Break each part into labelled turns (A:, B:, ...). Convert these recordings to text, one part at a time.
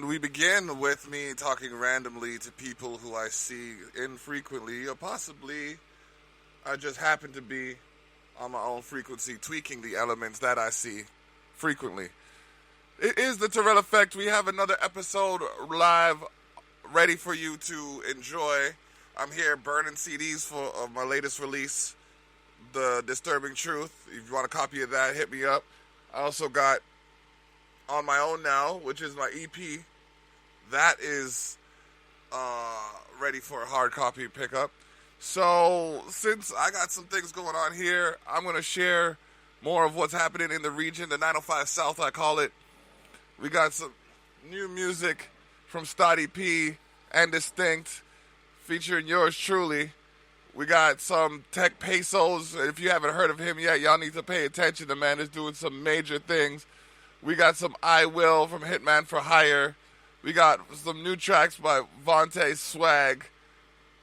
A: And we begin with me talking randomly to people who I see infrequently, or possibly I just happen to be on my own frequency, tweaking the elements that I see frequently. It is the Tyrell Effect. We have another episode live, ready for you to enjoy. I'm here burning CDs for my latest release, The Disturbing Truth. If you want a copy of that, hit me up. I also got On My Own Now, which is my EP. That is ready for a hard copy pickup. So, since I got some things going on here, I'm going to share more of what's happening in the region, the 905 South, I call it. We got some new music from Stoddy P and Distinct, featuring yours truly. We got some Tech Pesos. If you haven't heard of him yet, y'all need to pay attention. The man is doing some major things. We got some I Will from Hitman for Hire. We got some new tracks by Vontae Swag.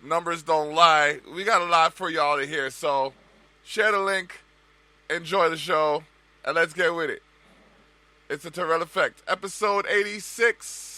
A: Numbers Don't Lie. We got a lot for y'all to hear. So share the link, enjoy the show, and let's get with it. It's the Tyrell Effect, episode 86.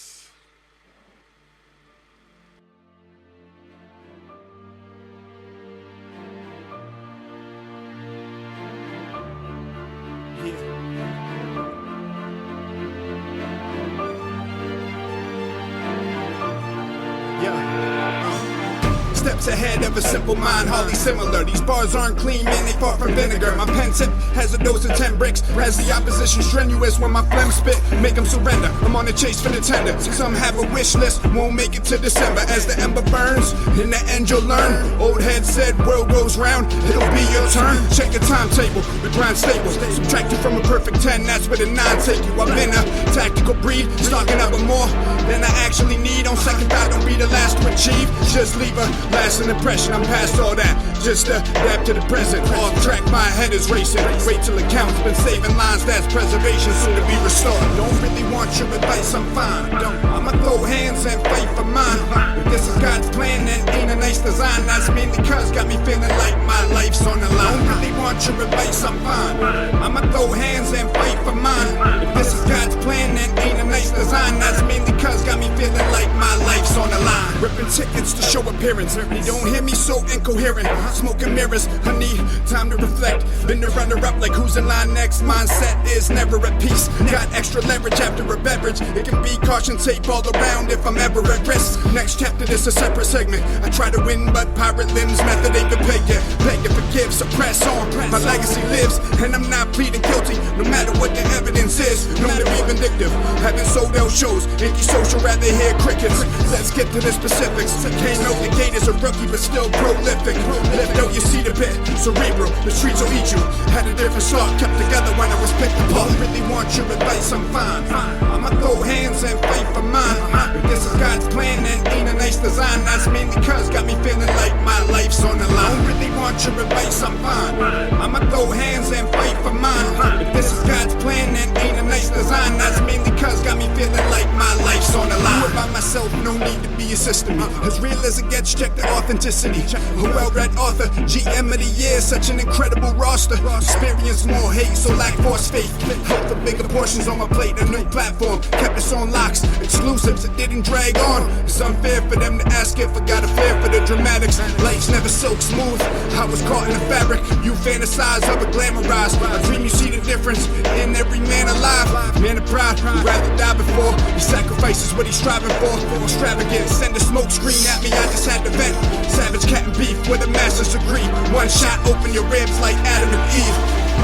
B: Steps ahead of a simple mind, hardly similar. These bars aren't clean, man, they far from vinegar. My pen tip has a dose of 10 bricks. Has the opposition strenuous when my phlegm spit, make them surrender. I'm on the chase for the tender. Some have a wish list, won't make it to December. As the ember burns, in the end you'll learn. Old head said, world goes round, it'll be your turn. Check the timetable, the grind stable. Subtract you from a perfect 10, that's where the 9 take you. I'm in a tactical breed, stocking up with more than I actually need. On second thought, don't be the last to achieve. Just leave a lasting impression, I'm past all that. Just adapt to the present. Off track, my head is racing. Wait till it counts, been saving lines, that's preservation, soon to be restored. Don't really want your advice, I'm fine. I'ma throw hands and fight for mine. If this is God's plan, then ain't a nice design. That's mainly cause got me feeling like my life's on the line. Don't really want your advice, I'm fine. I'ma throw hands and fight for mine. If this is God's plan, then ain't a nice design. That's mainly cause got me feeling like my life's on the line. Ripping tickets to show appearance. You don't hear me so incoherent. Smoking mirrors, I need time to reflect. Been the runner-up like who's in line next. Mindset is never at peace. Got extra leverage after a beverage. It can be caution tape all around if I'm ever at risk. Next chapter, this a separate segment. I try to win, but pirate limbs method ain't been paid yet. Beg to forgive, suppress on. My legacy lives, and I'm not pleading guilty. No matter what the evidence is, known to be vindictive. Haven't sold out shows, anti-social, rather hear crickets. Let's get to the specifics. Came out the gate as a rookie, but still prolific. Left out, you see the bit, cerebral, the streets will eat you. Had a different start, kept together when I was picked apart. Really want your advice, I'm fine. I'ma throw hands and fight for mine. If this is God's plan, then ain't a nice design. That's mainly cause got me feeling like my life's on the line. Don't really want your advice, I'm fine. I'ma throw hands and fight for mine. If this is God's plan, then ain't a nice design. That's mainly cause got me feeling like my life's on the line. Do it by myself, no need to be assisting me. As real as it gets, check the authenticity. A well-read author, GM of the year, such an incredible roster. Experience more hate, so lack force faith. Help the bigger portions on my plate, a new platform. Kept us on locks, exclusives, it didn't drag on. It's unfair for them to ask if I got a flair for the dramatics. Life's never silk smooth, I was caught in the fabric. You fantasize of a glamorized. I dream you see the difference in every man alive. Man of pride, would rather die before he sacrifices what he's striving for. Extravagant, send a smoke screen at me, I just had to vent. Savage cat and beef, where the masters agree. One shot, open your ribs like Adam and Eve.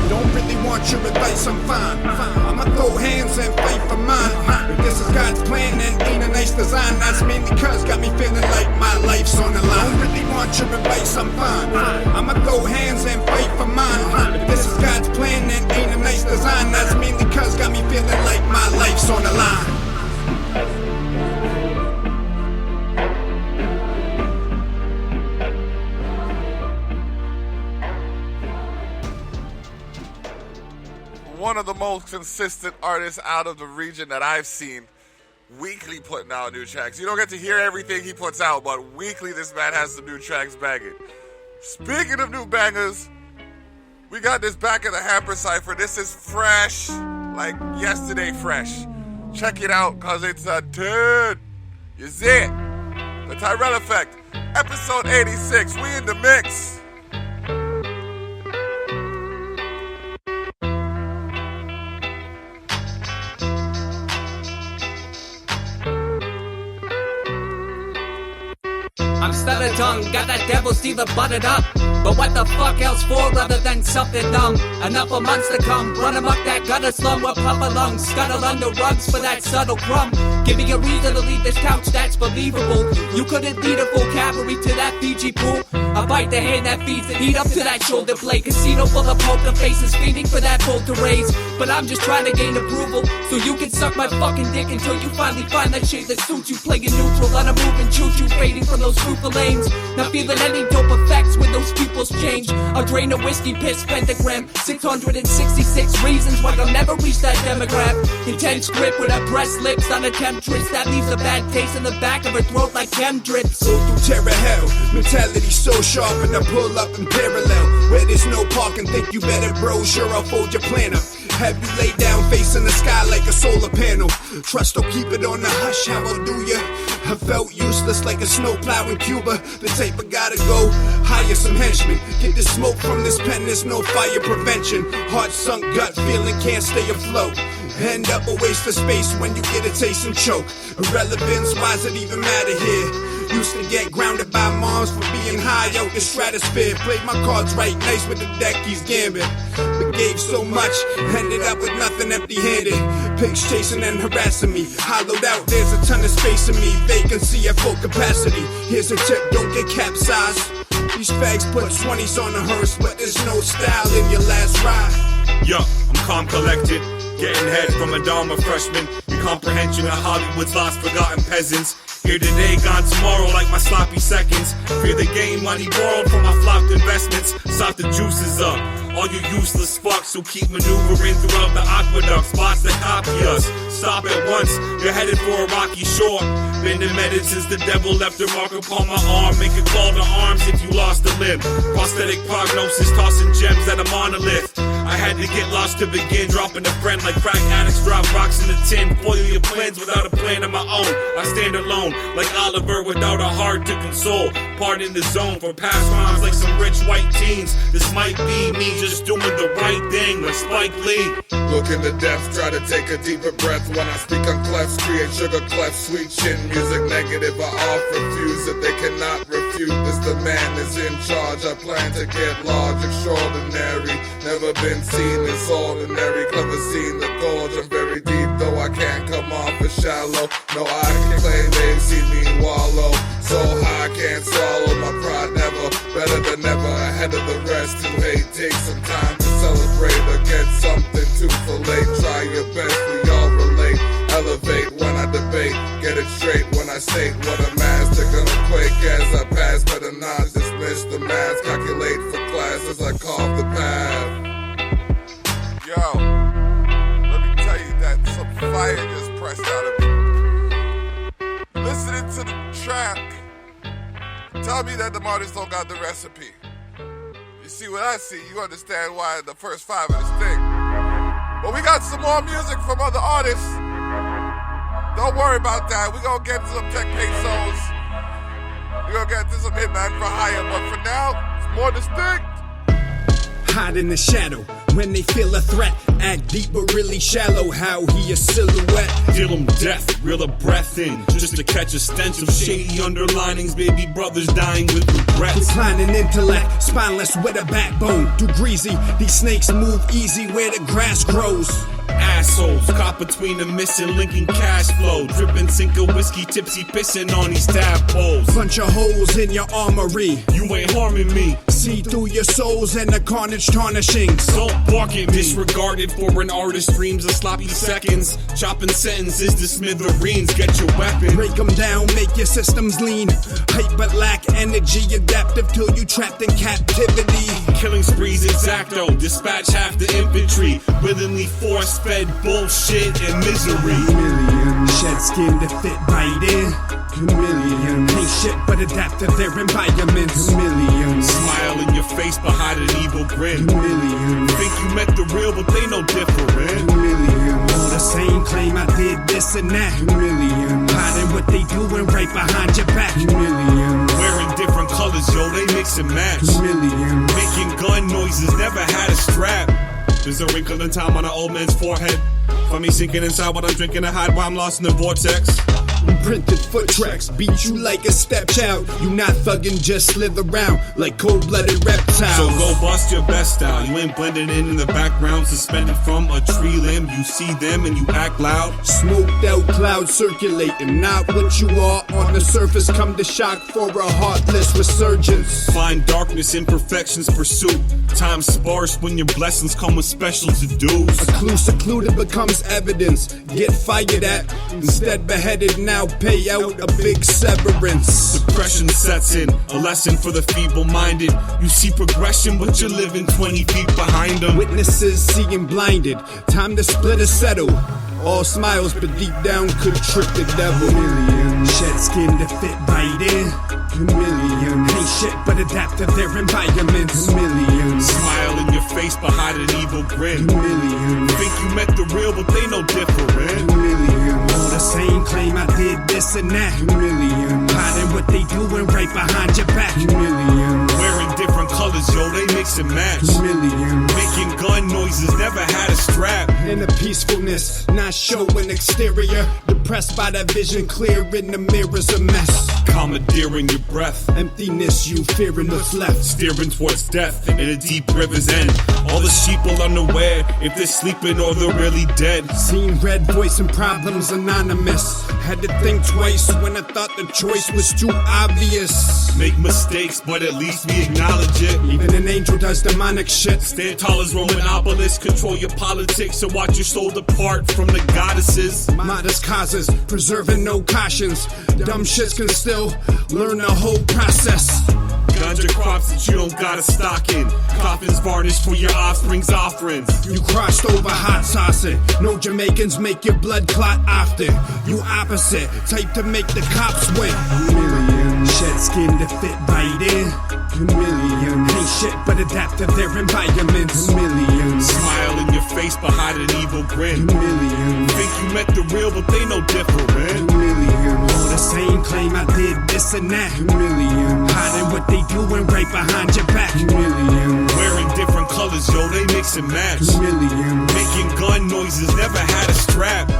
B: Don't really want your advice, I'm fine. I'ma throw hands and fight for mine. If this is God's plan, then ain't a nice design. That's mainly cause got me feeling like my life's on the line. Don't really want your advice, I'm fine. I'ma throw hands and fight for mine. If this is God's plan, then ain't a nice design. That's mainly cause got me feeling like my life's on the line.
A: One of the most consistent artists out of the region that I've seen, weekly putting out new tracks. You don't get to hear everything he puts out, but weekly this man has some new tracks banging. Speaking of new bangers, we got this Back of the Hamper Cypher. This is fresh, like yesterday fresh. Check it out, cause it's a turd. You see it? The Tyrell Effect, episode 86. We in the mix.
C: I'm stutter tongue, got that devil's teeth buttered up. But what the fuck else for other than something dumb? Enough of months to come, run amok that gutter slum with puffer lungs, scuttle under rugs for that subtle crumb. Give me a reason to leave this couch that's believable. You couldn't lead a full cavalry to that Fiji pool. I bite the hand that feeds the heat up to that shoulder blade. Casino full of poker faces feeding for that bolt to raise. But I'm just trying to gain approval, so you can suck my fucking dick until you finally find that shade that suits you. Playing neutral on a moving choo-choo, fading from those fruitful lanes. Not feeling any dope effects when those people's change. I'll drain a whiskey piss pentagram. 666 reasons why I'll never reach that demographic. Intense grip with her pressed lips on a temptress that leaves a bad taste in the back of her throat like chem drips.
B: Go through terror hell, mentality so sharp and I pull up in parallel. Where there's no parking, think you better brochure, I'll fold your plan up. Have you lay down facing the sky like a solar panel. Trust don't keep it on the hush, how I'll do ya. I felt useless like a snowplow in Cuba. The taper gotta go, hire some henchmen. Get the smoke from this pen, there's no fire prevention. Heart sunk, gut feeling, can't stay afloat. End up a waste of space when you get a taste and choke. Irrelevance, why's it even matter here? Used to get grounded by moms for being high out the stratosphere. Played my cards right, nice with the deck, he's gambit. But gave so much, ended up with nothing empty-handed. Pigs chasing and harassing me. Hollowed out, there's a ton of space in me. Vacancy at full capacity. Here's a tip, don't get capsized. These fags put 20s on the hearse, but there's no style in your last ride.
D: Yo, I'm calm collected, getting head from a Dharma freshman. Your comprehension of Hollywood's lost forgotten peasants. Here today, gone tomorrow like my sloppy seconds. Fear the game, money borrowed from my flopped investments. Stop the juices up, all you useless fucks who keep maneuvering throughout the aqueduct. Spots that copy us, stop at once, you're headed for a rocky shore. Been embedded since the devil left a mark upon my arm. Make a call to arms if you lost a limb. Prosthetic prognosis, tossing gems at a monolith. I had to get lost to begin, dropping a friend like crack addicts drop rocks in a tin. Foil your plans without a plan of my own. I stand alone, like Oliver without a heart to console. Part in the zone for past rhymes like some rich white teens. This might be me just doing the right thing like Spike Lee.
A: Look in the depths, try to take a deeper breath. When I speak on clefts, create sugar clefts, sweet chin music negative. I off refuse that they cannot refute. This the man is in charge. I plan to get large, extraordinary. Never been seen this ordinary. Clever seen the gorge. I'm very deep, though I can't come off as shallow. No, I can claim they've seen me wallow. So high, I can't swallow my pride. Never better than ever. Ahead of the rest who hate. Take some time to celebrate or get something to fillet. Try your best, we all relate. Elevate when I debate. Get it straight when I state what a master. Gonna quake as I pass. Better not dismiss the mask. Calculate for class as I carve the path. Yo, let me tell you that some fire just pressed out of me. Listening to the track, tell me that the artists don't got the recipe. You see what I see, you understand why the first 5 of this thing. But we got some more music from other artists. Don't worry about that. We're gonna get to some Tech Pesos. We're gonna get to some Hitman for Hire. But for now, it's more distinct.
B: Hide in the shadow when they feel a threat. Act deep but really shallow. How he a silhouette.
D: Deal 'em death, reel a breath in, just to catch a stench of shady underlinings. Baby brothers dying with regrets.
B: Declining intellect, spineless with a backbone. Too greasy, these snakes move easy where the grass grows.
D: Assholes, caught between the missing linking cash flow. Dripping sink of whiskey, tipsy pissing on these tadpoles.
B: Bunch of holes in your armory.
D: You ain't harming me.
B: See through your souls and the carnage tarnishings.
D: Don't bark at me. Disregarded for an artist's dreams of sloppy seconds. Chopping sentences to smithereens. Get your weapon.
B: Break them down, make your systems lean. Hype but lack energy, adaptive till you trapped in captivity.
D: Killing sprees exacto, dispatch half the infantry. Willingly force-fed bullshit and misery.
B: Million shed skin to fit right in. Chameleons ain't shit but adapt to their environments. Chameleons
D: Smile in your face but hide an evil grin.
B: Chameleons
D: Think you met the real but they no different.
B: Chameleons all the same, claim I did this and that. Chameleons hiding what they doing right behind your back. Chameleons
D: Wearing different colors, yo, they mix and match.
B: Chameleons
D: Making gun noises, never had a strap. There's a wrinkle in time on an old man's forehead. For me sinking inside while I'm drinking a hide while I'm lost in the vortex.
B: Printed foot tracks beat you like a stepchild. You not thuggin', just slither around like cold-blooded reptiles.
D: So go bust your best style. You ain't blending in the background, suspended from a tree limb. You see them and you act loud.
B: Smoked out clouds circulating, not what you are on the surface. Come to shock for a heartless resurgence.
D: Find darkness, imperfections, pursuit. Time sparse when your blessings come with special to-dos.
B: A clue secluded becomes evidence. Get fired at, instead beheaded. Now pay out a big severance.
D: Depression sets in, a lesson for the feeble-minded. You see progression, but you're living 20 feet behind them.
B: Witnesses seeing blinded. Time to split or settle. All smiles, but deep down could trick the devil. Chameleons shed skin to fit right in. Chameleons ain't shit but adapt to their environments. Chameleons
D: Smile in your face but hide an evil grin.
B: Chameleons
D: Think you met the real, but they no different.
B: Chameleons all the same, claim I did this and that. Chameleons hiding what they doing right behind your back. Chameleons
D: Wearing different colors, yo, they mix and match.
B: Chameleons
D: Making gun noises, never had a strap.
B: in the peacefulness, not showing exterior. Depressed by that vision, clear in the mirror's a mess.
D: Commandeering your breath,
B: Emptiness, you fearing what's left.
D: steering towards death in a deep river's end. All the sheep are unaware if they're sleeping or they're really dead.
B: Seen red voice and problems anonymous. Had to think twice when I thought the choice was too obvious.
D: Make mistakes, but at least we acknowledge it.
B: Even an angel does demonic shit.
D: Stand tall as Roman obelisks, control your politics and watch your soul depart from the goddesses.
B: Modest causes, preserving no cautions. Dumb shits can still learn the whole process.
D: Ganja crops that you don't gotta stock in. Coffins varnished for your offspring's offerings.
B: You crossed over hot saucing. No Jamaicans make your blood clot often. You opposite, type to make the cops win. Chameleons shed skin to fit right in. Chameleons ain't shit but adapt to their environments. Chameleons
D: Smile in your face but hide an evil grin.
B: Chameleons
D: Think you met the real, but they no different.
B: Chameleons all the same, claim I did this and that. Chameleons hiding what they doing right behind your back. Chameleons
D: Wearing different colors, yo, they mix and match.
B: Chameleons
D: Making gun noises, never had a strap.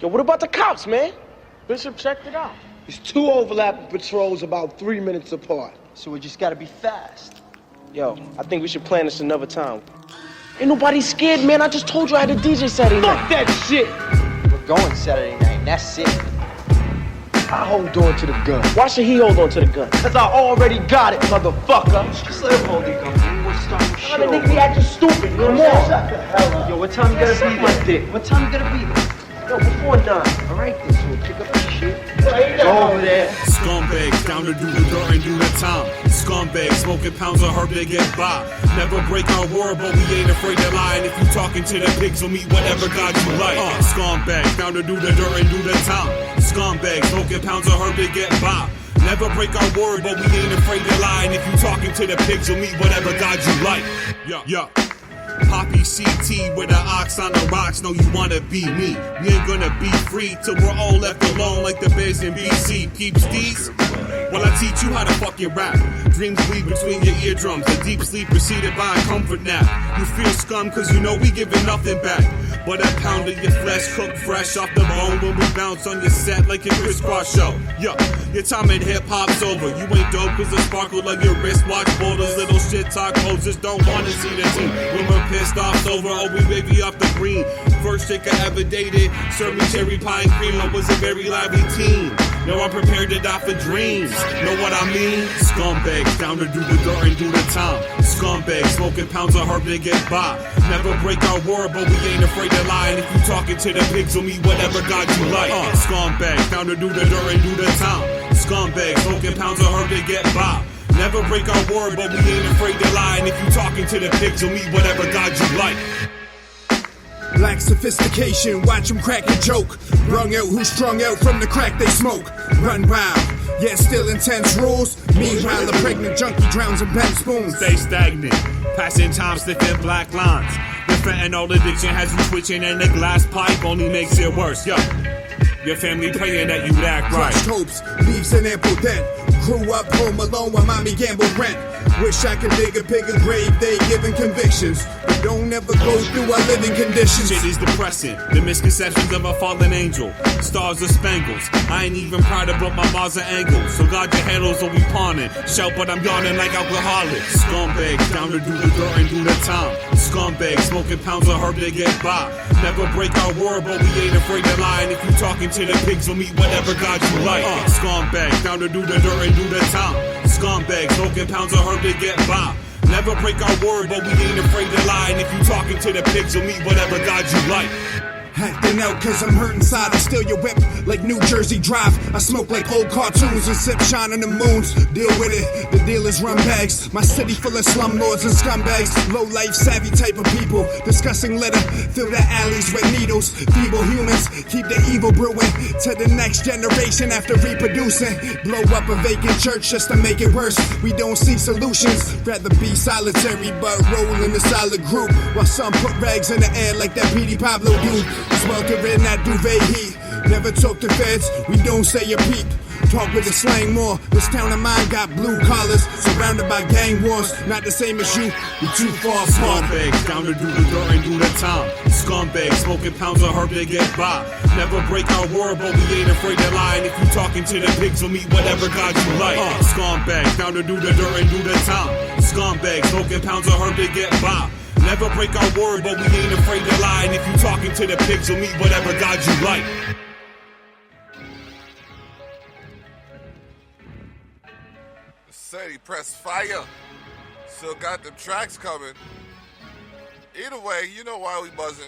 E: Yo, what about the cops, man? Bishop checked it out.
F: It's 2 overlapping patrols about 3 minutes apart.
E: So we just gotta be fast. Yo, I think we should plan this another time. Ain't nobody scared, man. I just told you I had a DJ Saturday night.
F: Fuck that shit!
G: We're going Saturday night, and that's it.
F: I hold on to the gun.
E: Why should he hold on to the gun?
F: Cause I already got it, motherfucker.
G: Just let him hold it, gun. We'll start with
E: I mean, nigga be acting stupid. You know what I'm saying?
F: Shut the hell up.
G: Yo, what time you gotta
F: Suck
G: be
F: my
G: there?
F: dick.
G: What time you gotta be there?
E: Yo, before 9.
G: Alright, then, so pick up your shit.
F: Go over there.
D: Scumbags down to do the dirt and do the time. Scumbags smoking pounds of herb they get by. Never break our word, but we ain't afraid to lie. And if you talking to the pigs, we'll meet whatever God you like. Scumbags down to do the dirt and do the time. Scumbags smoking pounds of herb they get by. Never break our word, but we ain't afraid to lie. And if you talking to the pigs, you'll meet whatever God you like. Yeah. Poppy CT with an ox on the rocks. Know you wanna be me. We ain't gonna be free till we're all left alone like the bears in BC. Peeps these? Well, I teach you how to fucking rap. Dreams bleed between your eardrums. A deep sleep preceded by a comfort nap. You feel scum cause you know we giving nothing back. but a pound of your flesh cooked fresh off the bone when we bounce on your set like a crisscross show. Yo, your time in hip-hop's over. You ain't dope cause the sparkle of your wristwatch borders. Little shit talk posers don't wanna see the team. When we're pissed off over, oh we wavy off the green. First chick I ever dated, served me cherry pie and cream. I was a very lively teen. Now I'm prepared to die for dreams. Know what I mean? Scumbags down to do the dirt and do the time. Scumbags smoking pounds of herb to get by. Never break our word, but we ain't afraid to lie. And if you talking to the pigs or me, whatever God you like. Scumbags down to do the dirt and do the time. Scumbags smoking pounds of herb to get by. Never break our word, but we ain't afraid to lie. And if you talking to the pigs or me, whatever God you like.
B: Lack sophistication, watch them crack a joke. Brung out who strung out from the crack they smoke. Run wild, yeah, still intense rules. Meanwhile, a pregnant junkie drowns in bent spoons.
D: Stay stagnant, passing time sniffing black lines. The fentanyl addiction has you twitching and the glass pipe only makes it worse. Yo, your family praying that you'd act right.
B: Crushed hopes, leaves an ample dent. Grew up home alone while mommy gambled rent. Wish I could dig a bigger grave, they giving convictions. But don't ever go through our living conditions.
D: Shit is depressing, the misconceptions of a fallen angel. Stars or spangles, I ain't even proud about my Mars or angles. So God the handles or we pawning. Shout but I'm yawning like alcoholics. Scumbags down to do the dirt and do the time. Scumbags smoking pounds of herb to get by. Never break our word but we ain't afraid to lie. And if you talking to the pigs or me, whatever God you like. Scumbags down to do the dirt and do the time. Scumbags smoking pounds of herb to get by. Never break our word, but we ain't afraid to lie. And if you talking to the pigs or me, whatever God you like.
B: Acting out cause I'm hurt inside, I steal your whip like New Jersey Drive. I smoke like old cartoons and sip shine on the moons. Deal with it, the dealers run bags. My city full of slumlords and scumbags. Low life savvy type of people, discussing litter. Fill the alleys with needles. Feeble humans keep the evil brewing to the next generation after reproducing. Blow up a vacant church just to make it worse. We don't see solutions, rather be solitary but roll in a solid group. While some put rags in the air like that P.D. Pablo dude. Sweltering that duvet heat. Never talk to feds, we don't say a peep. Talk with the slang more. This town of mine got blue collars, surrounded by gang wars. Not the same as you, we too far apart.
D: Scumbags down to do the dirt and do the time. Scumbags smoking pounds of herb to get by. Never break our word, but we ain't afraid to lie. And if you talking to the pigs or me, whatever God you like. Scumbags down to do the dirt and do the time. Scumbags smoking pounds of herb to get by. Never break our word, but we ain't afraid to lie. And if you talking to the pigs or me, whatever God you like.
A: Said he pressed fire. Still got the tracks coming. Either way, you know why we buzzing.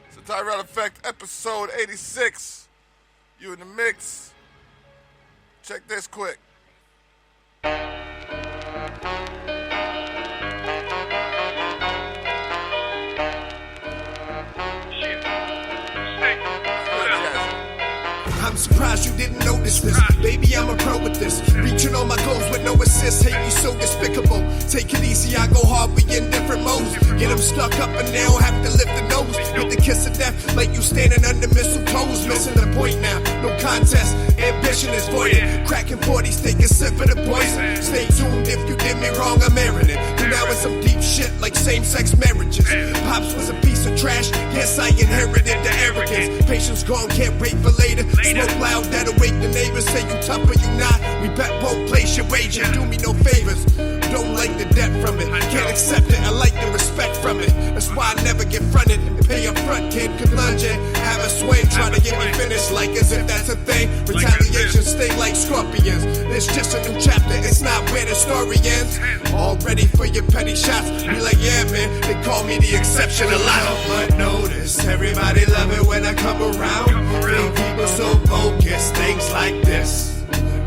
A: It's the Tyrell Effect, episode 86. You in the mix. Check this quick.
B: I'm surprised you didn't notice this. Baby, I'm a pro with this. Reaching all my goals with no assist. Hate you so despicable. Take it easy, I go hard, we in different modes. Get them stuck up and they don't have to lift the nose. Get the kiss of death like you standing under mistletoes. Missing the point now, no contest. Ambition is voided. Cracking 40s, take a sip of the poison. Stay tuned, if you did me wrong, I'm airing it. You're now in some deep shit like same-sex marriages. Pops was a piece of trash, yes, I inherited the arrogance. Patience gone, can't wait for later. Smoke loud, that'll wake the neighbors. Say you tough or you not, we bet both place your wager. Do me no favors, don't like the debt from it. Can't accept it, I like the respect from it. That's why I never get fronted. Pay up front, kid, could lunge it. Have a swing, try to get me finished like as if that's a thing. Retaliation sting like scorpions. It's just a new chapter, it's not where the story ends. All ready for your petty shots. Be like, yeah, man, they call me the exception a lot. But notice, everybody love it when I come around. Think people so focused, things like this.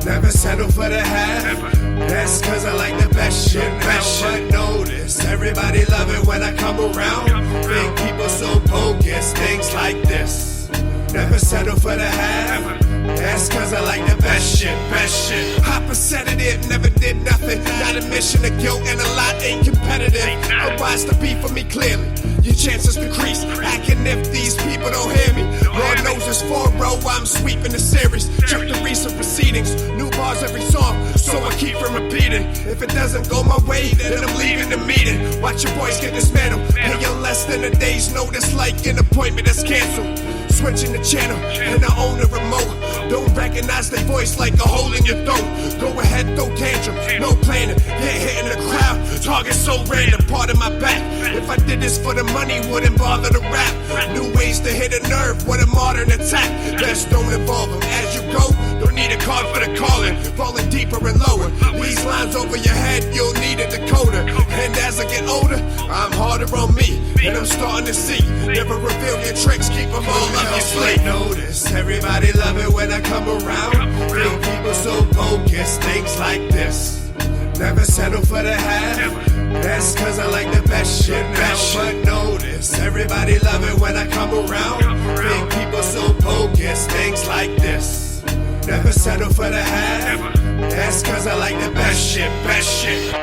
B: Never settle for the half. That's cause I like the best shit now. But notice, everybody love it when I come around. Think people so bogus, things like this. Never settle for the half. That's cause I like the best shit, best shit. Hopper said it, never did nothing. Not admission of guilt and a lot ain't competitive. Otherwise the beef for me clearly. Your chances decrease, acting if these people don't hear me. Lord knows it's 4-0, I'm sweeping the series. Check the recent proceedings. New bar bars every song, so I keep from repeating. If it doesn't go my way, then I'm leaving the meeting. Watch your boys get dismantled. Pay on less than a day's notice, like an appointment that's canceled. Switching the channel, and I own the remote. Don't recognize their voice like a hole in your throat. Go ahead, throw tantrum, no planning. Get hit in the crowd, target so random, part of my back. If I did this for the money, wouldn't bother to rap. New ways to hit a nerve, what a modern attack. Best don't involve them. As you go, don't need a card for the calling. Falling deeper and lower. These lines over your head, you'll need a decoder. And as I get older, I'm harder on me. And I'm starting to see. Never reveal your tricks, keep them all up your sleeve. Notice, everybody love it when I come around. Feel people so focused, things like this. Never settle for the half. That's cause I like the best shit now. But notice, everybody love it when I come around. Big people so focused, things like this. Never settle for the half. That's cause I like the best shit, best shit.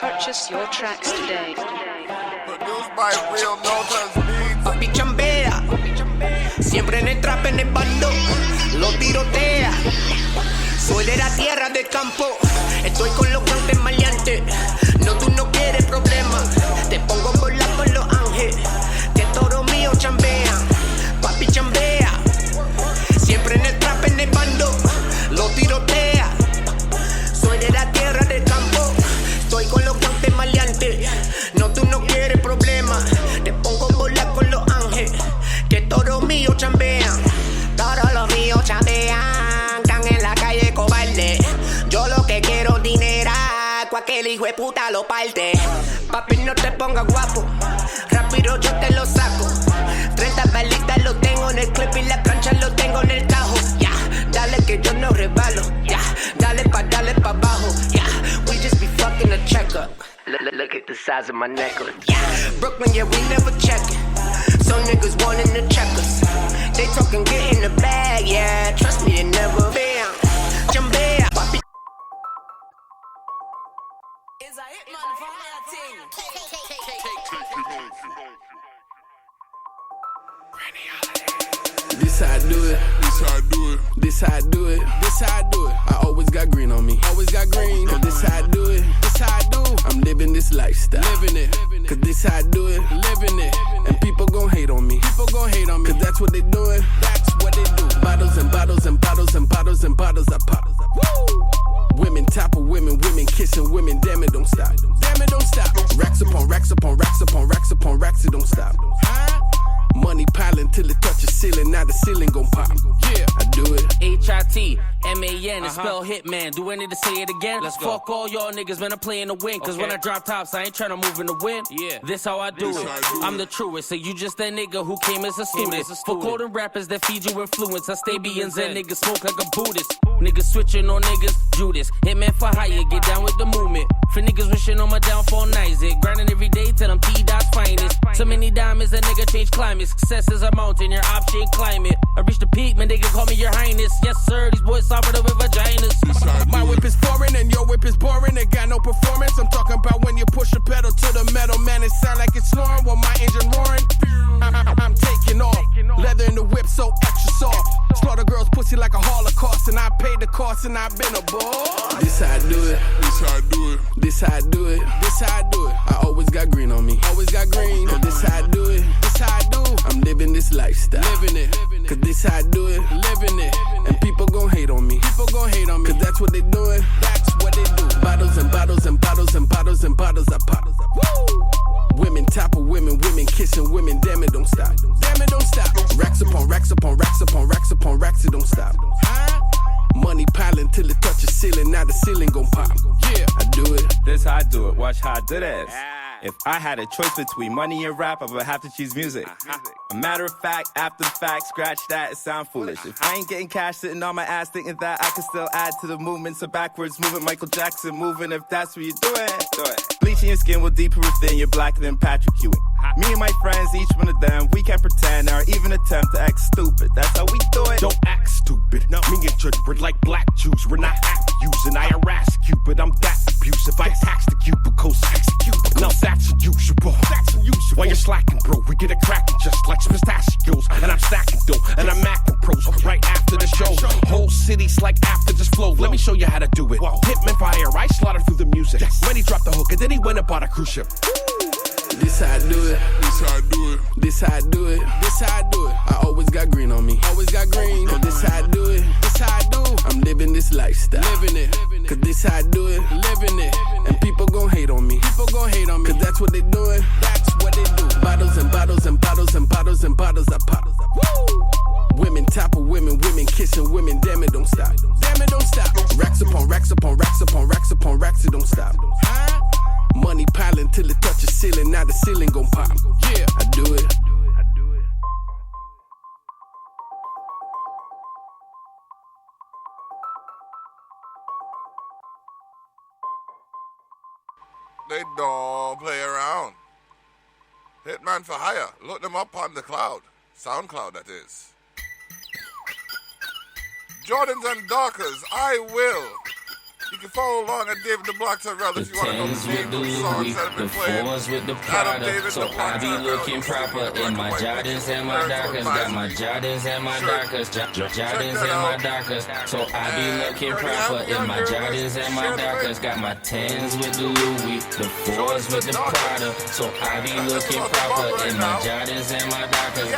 H: Purchase your tracks today.
A: Produced by Real Notas Beats.
I: Papi chambea, siempre en el trap en el bando, lo tirotea. Soy de la tierra del campo, estoy con los guantes maleantes. No, tú no quieres problemas, te pongo a volar con los ángeles. Que todos míos chambean, papi chambea. Siempre en el trap en el bando, lo tirotea. Soy de la tierra del campo, estoy con los guantes maleantes. No, tú no quieres problemas, te pongo a volar con los ángeles. Que todos míos chambean, todos los míos chambean. Están en la calle cobarde. Yo lo que quiero dinero, cualquier hijo de puta lo parte. Papi, no te pongas guapo, rápido yo te lo saco. 30 balitas lo tengo en el clip y la cancha lo tengo en el tajo. Ya, dale que yo no resbalo. Ya, dale pa' abajo. Ya, we just be fucking a checker. Look at the size of my necklace. Yeah, Brooklyn, yeah, we never check it. Some niggas wanting to check us. They talking get in the bag, yeah. Trust me, they never been. Chambea, papi. Is a hitman for my team.
J: This how I do it.
A: This how I do it.
J: This how I do it.
B: This how I do it.
J: I always got green on me.
B: Always got green.
J: Cause this how I do it.
B: This how I do.
J: I'm living this lifestyle.
B: Living it.
J: Cause this how I do it.
B: Living it.
J: And people gon' hate on me.
B: People gon' hate on me.
J: Cause that's what they doing.
B: That's what they do.
J: Bottles and bottles and bottles and bottles and bottles I pop.
B: Woo!
J: Women top of women, women kissing women. Damn it, don't stop.
B: Damn it, don't stop.
J: Racks upon racks upon racks upon racks upon racks, it don't stop. Money piling till it touches ceiling, now the ceiling gon' pop.
B: Yeah,
J: I do it.
K: HITMAN, it's spell hitman. Do I need to say it again? Let's fuck all y'all niggas, man, I'm playing to win. Cause when I drop tops, I ain't tryna move in the wind. Yeah, this how I do it. I'm the truest, so you just that nigga who came as a student. For golden rappers that feed you influence, I stay being zen, niggas smoke like a Buddhist. Niggas switching on niggas, Judas. Hitman for hire, get down with the movement. For niggas wishing on my downfall, nice it. Grinding every day till I'm T-Dot's finest. So many diamonds, a nigga change climate. Success is a mountain, your option climb it. I reach the peak, man, they can call me your highness. Yes, sir, these boys suffer with vaginas.
B: My whip is foreign and your whip is boring. It got no performance. I'm talking about when you push the pedal to the metal, man, it sound like it's snoring while my engine roaring. I'm taking off. Leather in the whip so extra soft. Slaughter girls pussy like a holocaust, and I paid the cost and I've been a boss.
J: This how I do it.
A: This how I do it.
J: This how I do it.
B: This how I do it.
J: I always got green on me.
B: Always got green.
J: Cause this how I do it.
B: This how I do.
J: I'm living this lifestyle.
B: Living it.
J: Cause this how I do it.
B: Living it.
J: And people gon' hate on me.
B: People gon' hate on me.
J: Cause that's what they doing.
B: That's what they do.
J: Bottles and bottles and bottles and bottles and bottles I pop.
B: Woo!
J: Women top of women, women kissing women. Damn it, don't stop.
B: Damn it, don't stop.
J: Racks upon racks upon racks upon racks upon racks, it don't stop. Money piling till it touches ceiling, now the ceiling gon' pop.
B: Yeah,
J: I do it.
L: This how I do it. Watch how I do this. If I had a choice between money and rap, I would have to choose music. A matter of fact, after the fact, scratch that, it sound foolish. If I ain't getting cash sitting on my ass thinking that I can still add to the movement, so backwards moving, Michael Jackson moving, if that's what you're doing, do it. Bleaching your skin will deeper within, you're blacker than Patrick Ewing. Me and my friends, each one of them, we can't pretend or even attempt to act stupid. That's how we do it.
M: Don't act stupid. No. Me and Judge, we're like black Jews. We're not using. I harass Cupid. I'm that abusive. I tax the cubicles. Now that's unusual. While you're slacking, bro, we get it cracking just like pistachios. And I'm stacking dough, and I'm acting pros right after the show. Whole cities like after this flow. Let me show you how to do it. Hitman fire, I slaughter through the music. When he dropped the hook, and then he went and bought a cruise ship.
J: This how I do it.
A: This how I do it.
J: This how I do it.
E: This how I do it.
J: I always got green on me.
E: Always got green.
J: Cause this how I do it.
E: This how I do.
J: I'm living this lifestyle.
E: Living it.
J: Cause this how I do it.
E: Living it.
J: And people gon' hate on me.
E: People gon' hate on me.
J: Cause that's what they doing.
E: That's what they do.
J: Bottles and bottles and bottles and bottles and bottles I pop.
E: Woo!
J: Women top of women, women kissing women. Damn it, don't stop.
E: Damn it, don't stop.
J: Racks upon racks upon racks upon racks upon racks, it don't stop. Money piling till it touches ceiling. Now the ceiling gon' pop.
E: Yeah,
J: I do it.
A: They don't play around. Hitman for hire. Look them up on the cloud. SoundCloud, that is. Jordans and Darkers, I will. You can follow along at David the Black Tyrell if you want to know the themes of songs that have been played.
C: With the Prada, so I be looking proper in my Jordans and my Darkers. Got my Jordans and my Darkers. Jordans and my Darkers. So I be looking proper in my Jordans and my Darkers. Got my 10s with the Louis, the 4s with the Prada. So I be looking proper in my Jordans and my Darkers.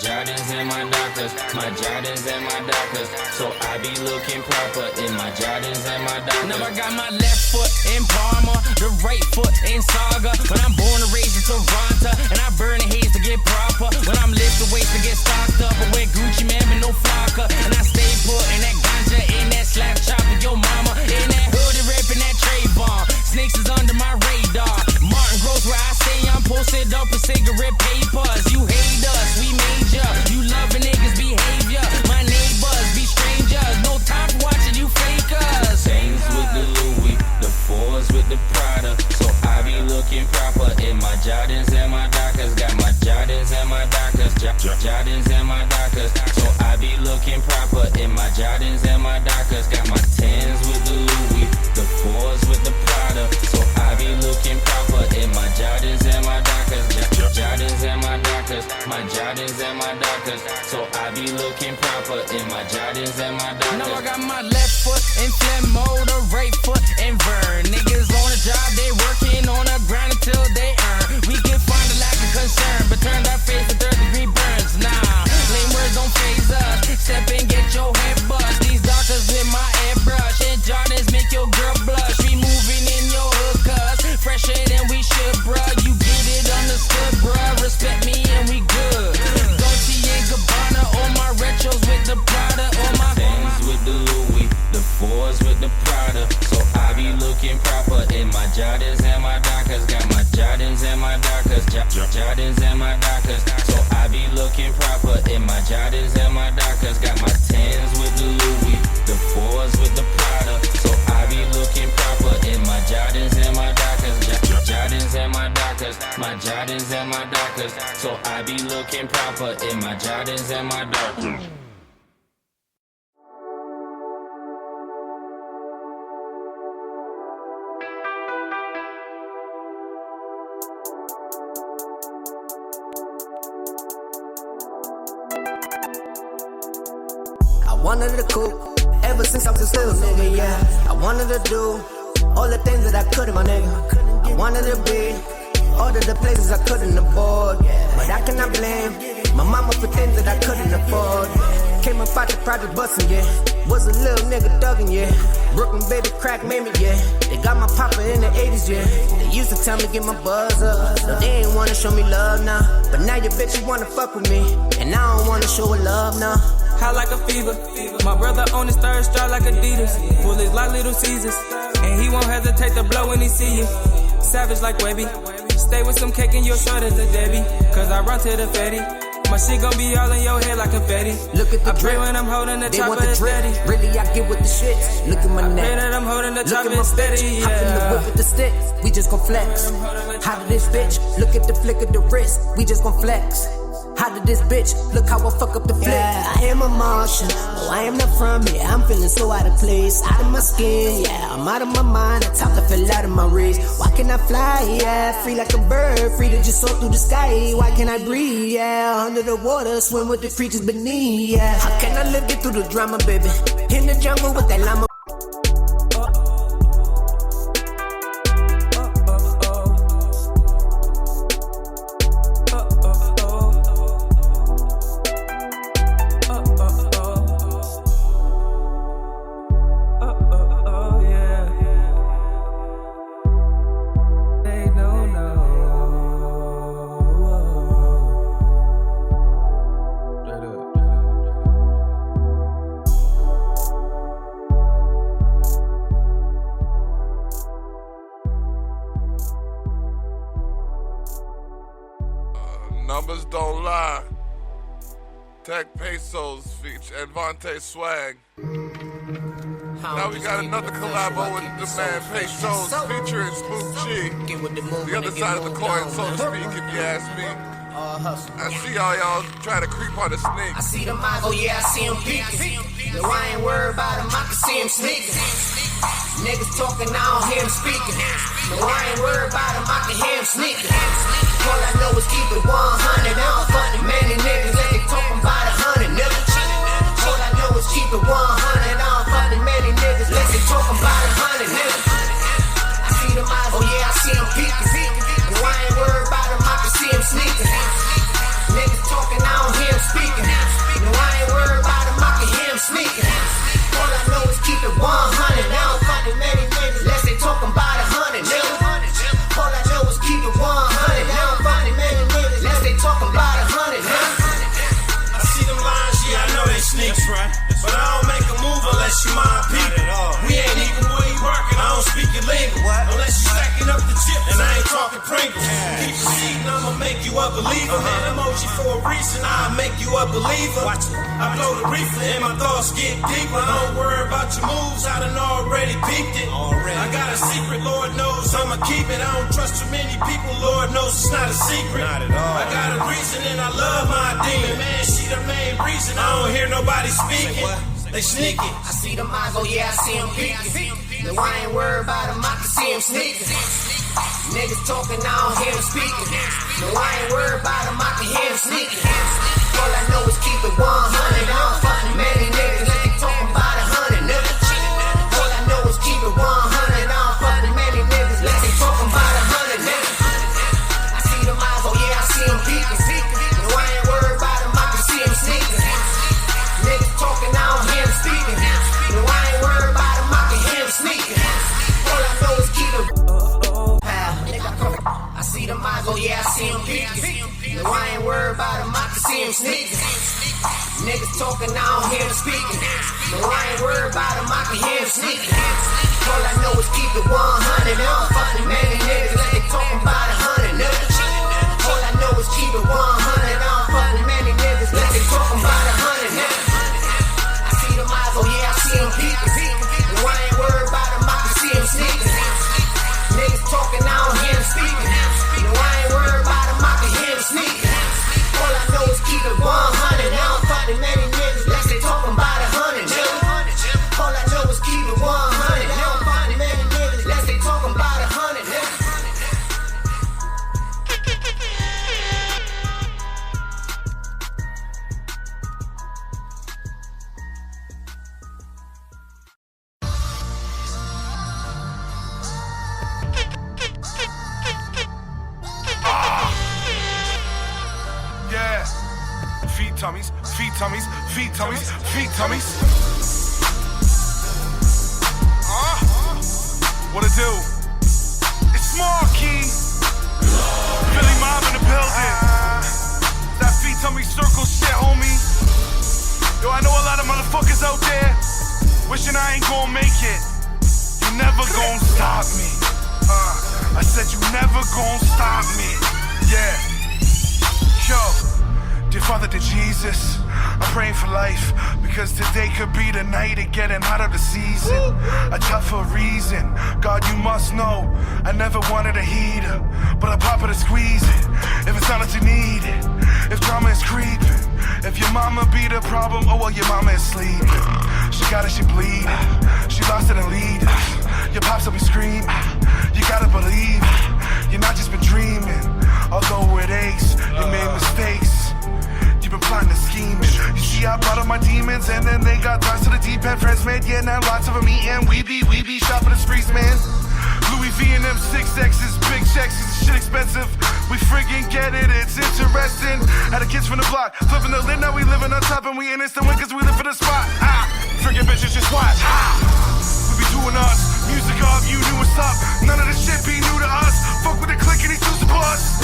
C: Jordans and my Darkers. My Jordans and my Darkers. So I be looking proper in my Jordans and my Darkers. Now I got my left foot in Parma, the right foot in Saga. When I'm born and raised in Toronto, and I burn the haze to get proper. When I'm lift the weights to get stocked up, I wear Gucci man with no flocker. And I stay put in that ganja, in that slap chop with your mama. In that hoodie ripping that Trayvon. Snakes is under my radar. Martin Gross where I say I'm posted up with cigarette papers. You hate us, we major. You loving niggas behavior. My neighbors be strangers. No time for watching you fakers. Things with the Louis, the 4s with the Prada. So I be looking proper in my Jordans and my Dockers. Got my Jordans and my Dockers. Jordans and my Dockers. So I be looking proper in my Jordans and my Dockers. Got my 10s with the Louis, the 4s with the Prada. So I be looking proper in my Jordans and my Dockers. Jordans and my Dockers. My Jordans and my Dockers. So I be looking proper in my Jordans and my Dockers. Now I got my left foot in Flemo, the right foot in Vern. Niggas on the job, they working on the grind until they earn. We can find a lack of concern, but turn that face to third-degree burns. Nah, lame words don't faze us. Step and get your head bust. These Dockers with my airbrush, and Jordans make your girl blush. We moving in your hood, cuz fresher than we should, bruh. You get it understood, bruh. Respect me and we good. Dolce and Gabbana, all my retros with the Prada, all my things with the Louis, the 4s with the Prada. So I be looking proper in my Jordans and my Dockers. Got my Jordans and my Dockers. Jordans and my Dockers. So I be looking proper in my Jordans and my Dockers. Got my 10s with the Louis, the 4s with the Prada. So I be looking proper in my Jordans and my Dockers. Jordans and my Dockers. My Jordans and my Dockers. So I be looking proper in my Jordans and my Dockers.
I: I wanted to cook ever since I was a little nigga, yeah. I wanted to do all the things that I couldn't, my nigga. I wanted to be all of the places I couldn't afford, but I cannot blame my mama for things that I couldn't afford. Came up out the project bustin', yeah. Was a little nigga thuggin', yeah. Brooklyn baby crack made me, yeah. They got my papa in the 80s, yeah. They used to tell me get my buzz up. No, they ain't wanna show me love now. But now your bitch, you wanna fuck with me. And I don't wanna show her love now.
N: High like a fever. My brother on his third stride like Adidas. Full is like Little Caesars. And he won't hesitate to blow when he see you. Savage like Webby. Stay with some cake in your shirt as a Debbie. Cause I run to the Fetty. My shit gon' be all in your head like confetti.
O: Look at the
N: I pray
O: drip.
N: when I'm holding the
O: They
N: top
O: want
N: of
O: the
N: the
O: drip.
N: steady.
O: Really, I get with the shits. Look at my neck.
N: Pray that I'm holding the
O: Look
N: top
O: at
N: and
O: my
N: steady,
O: bitch. Hop in the
N: yeah.
O: whip with the stick. We just gon' flex. How did this bitch? Look at the flick of the wrist. We just gon' flex. How did this bitch? Look how I fuck up the flick.
P: Yeah, I am a Martian. No, I am not from here. I'm feeling so out of place. Out of my skin, yeah. I'm out of my mind. I top to fell out of my race. Why can't I fly? Yeah, free like a bird. Free to just soar through the sky. Why can't I breathe? Yeah, under the water. Swim with the creatures beneath. Yeah. How can I live it through the drama, baby? In the jungle with that llama.
A: Numbers don't lie. Tech Pesos feature and Vontae Swag. Now we got another collabo with the man Pesos featuring Spook G. The other side of the coin, so to speak, if you ask me. I see all y'all trying to creep on the sneak.
I: I see them eyes, oh yeah, I see them peeking. No, I ain't worried about them, I can see them sneaking. Niggas talking, I don't hear them speaking. No, I ain't worried about them, I can hear them sneaking. All I know is keep it 100. I don't fuck with many niggas, let they talking about 100, nigga. All I know is keep it 100. I don't fuck with many niggas, let they talking about 100, nigga. I see them eyes, oh yeah, I see them peeking. No, I ain't worried about them, I can see them sneaking. Niggas talking, I don't hear them speaking. No, I ain't worried about them, I can hear them sneaking. All I know is keep it 100. I don't fuck with many niggas, unless they talking about 100, nigga. All I know is keep it 100. I don't fuck with many niggas, unless they talking about 100, nigga.
Q: I see them lines, yeah, I know they sneak. But I don't make a move unless you mind people. We ain't even where you working, I don't speak your lingo. Unless you stacking up the chips, and I ain't talking Pringles. Keep proceeding, I'ma make you a believer. Man, emoji for a reason, I'll make you a believer. Watch it. I blow the reefer and my thoughts get deeper. Don't worry about your moves, I done already peeped it. I got a secret, Lord knows I'ma keep it. I don't trust too many people, Lord knows it's not a secret. Not at all. I got a reason and I love my demon. Man, she the main reason I don't hear nobody speaking. They sneaking.
I: I see them eyes, oh yeah, I see them peeking. No, I ain't worried about them, I can see them sneaking. Niggas talking, I don't hear them speaking. No, I ain't worried about them, I can hear them sneaking. All I know is keep it 100. I don't fuck with many niggas, let they talking about 100, nigga. All I know is keep it 100. I don't fuck with many niggas, let they talking about 100, nigga. I see them eyes, oh yeah, I see them peeking. No, I ain't worried about them, I can see them sneaking. Niggas talking, I don't hear them speaking. No, I ain't worried about them, I can hear them sneaking. All I know is keep it. I see them eyes, oh yeah, I see them peeking. No, I ain't worried about them, I can see them sneaking. Niggas talking, I don't hear them speaking. No, I ain't worried about them, I can hear them sneaking. All I know is keep it 100. I don't fuck with many niggas, let they talking about 100, nigga. All I know is keep it 100. I don't fuck with many niggas, let they talking about 100, nigga. I see them eyes, oh yeah, I see them peeking. No, I ain't worried about them, I can see them sneaking. Niggas talking, I don't hear them speaking. No, I ain't worried about them, I can hear them sneaking. All I know is keep it 100. I don't fuck with many niggas, unless they talking about 100, nigga. All I know is keep it 100. I don't fuck with many niggas, unless they talking about 100, nigga.
B: Yeah. Feet tummies, feet tummies, feet tummies, feet tummies. What it do? It's Small Key. Philly mob in the building. That feet tummy circle shit, homie. Yo, I know a lot of motherfuckers out there wishing I ain't gon' make it. You never gon' stop me. I said you never gon' stop me. Yeah. Yo.
R: Dear Father, dear Jesus, I'm praying for life, because today could be the night of getting out of the season. I jump for a reason, God, you must know. I never wanted a heater, but I pop it and squeeze it. If it's not what you need it, if drama is creeping, if your mama be the problem, oh well, your mama is sleeping. She got it, she bleeding, she lost it and leading. Your pops will be screaming, you gotta believe you're not just been dreaming. Although it aches, you made mistakes, you've been plotting and scheming. You see, I brought up my demons, and then they got tossed to the deep end. Friends made, yeah, now lots of them eating. We be shopping the streets, man. Louis V and them 6X's, big checks, is shit expensive. We friggin' get it, it's interesting. Had the kids from the block, flipping the lid, now we living on top, and we in instant win 'cause we live for the spot. Friggin' bitches, just watch. We be doing us, music off, you knew what's up. None of this shit be new to us. Fuck with the click and these two supports.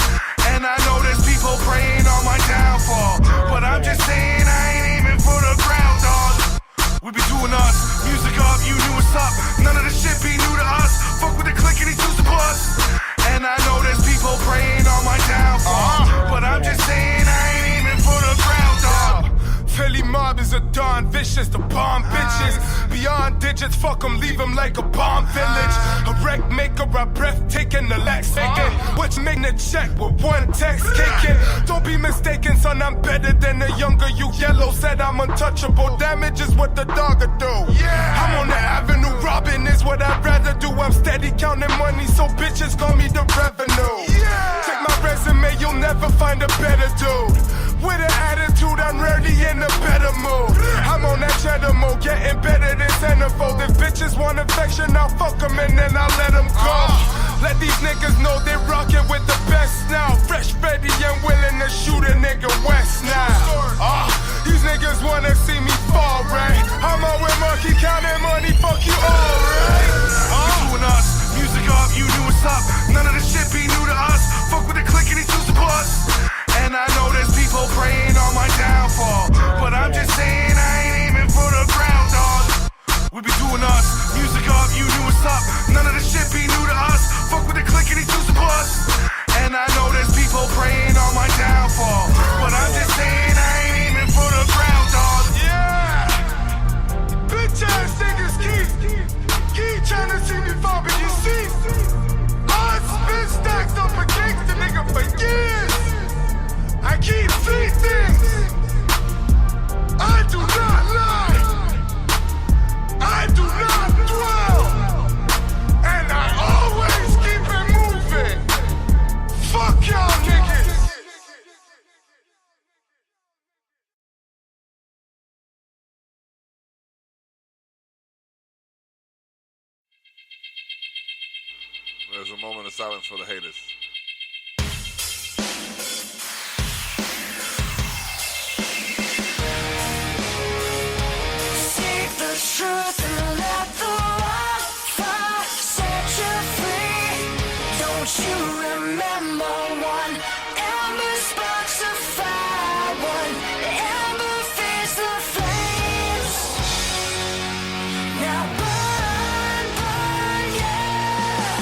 R: And I know there's people praying on my downfall, but I'm just saying I ain't aiming for the ground, dog. We be doing us, music off, you knew what's up. None of this shit be new to us. Fuck with the click and these two supports. And I know there's people praying on my downfall, but I'm just saying I ain't aiming for the ground, dog.
B: Philly mob is a darn vicious, the bomb bitches. Beyond digits, fuck them, leave them like a bomb village. A wreck maker, a breathtaking, the lex taking. Which make the check with one text kicking. Don't be mistaken, son, I'm better than the younger you. Yellow said I'm untouchable, damage is what the dog will do. I'm on the avenue, robbing is what I'd rather do. I'm steady counting money, so bitches call me the revenue. Check my resume, you'll never find a better dude. With an attitude, I'm rarely in a better mood. I'm on that cheddar mode, getting better than centerfold. If bitches want affection, I'll fuck them and then I'll let them go. Let these niggas know they rockin' with the best now. Fresh, ready, and willing to shoot a nigga west now. These niggas wanna see me fall, right? I'm out with monkey counting money, fuck you all, right?
R: We doing us, music off, you knew what's up. None of this shit be new to us. Fuck with the click and these two supports. And I know there's people praying on my downfall, but I'm just saying I ain't aiming for the ground, dog. We be doing us, music off, you knew what's up. None of this shit be new to us. Fuck with the click and these two supports. And I know there's people praying on my downfall, but I'm just saying I ain't aiming for the ground, dog.
B: Bitch ass niggas keep trying to see me fall, but you see, I've been stacked up against the nigga for years. I keep feeding. I do not lie. I do not dwell. And I always keep it moving. Fuck y'all niggas.
A: There's a moment of silence for the haters.
S: Truth and let the Wi-Fi set you free. Don't you remember one ember sparks a fire, one ember feeds the flames. Now burn, burn, yeah.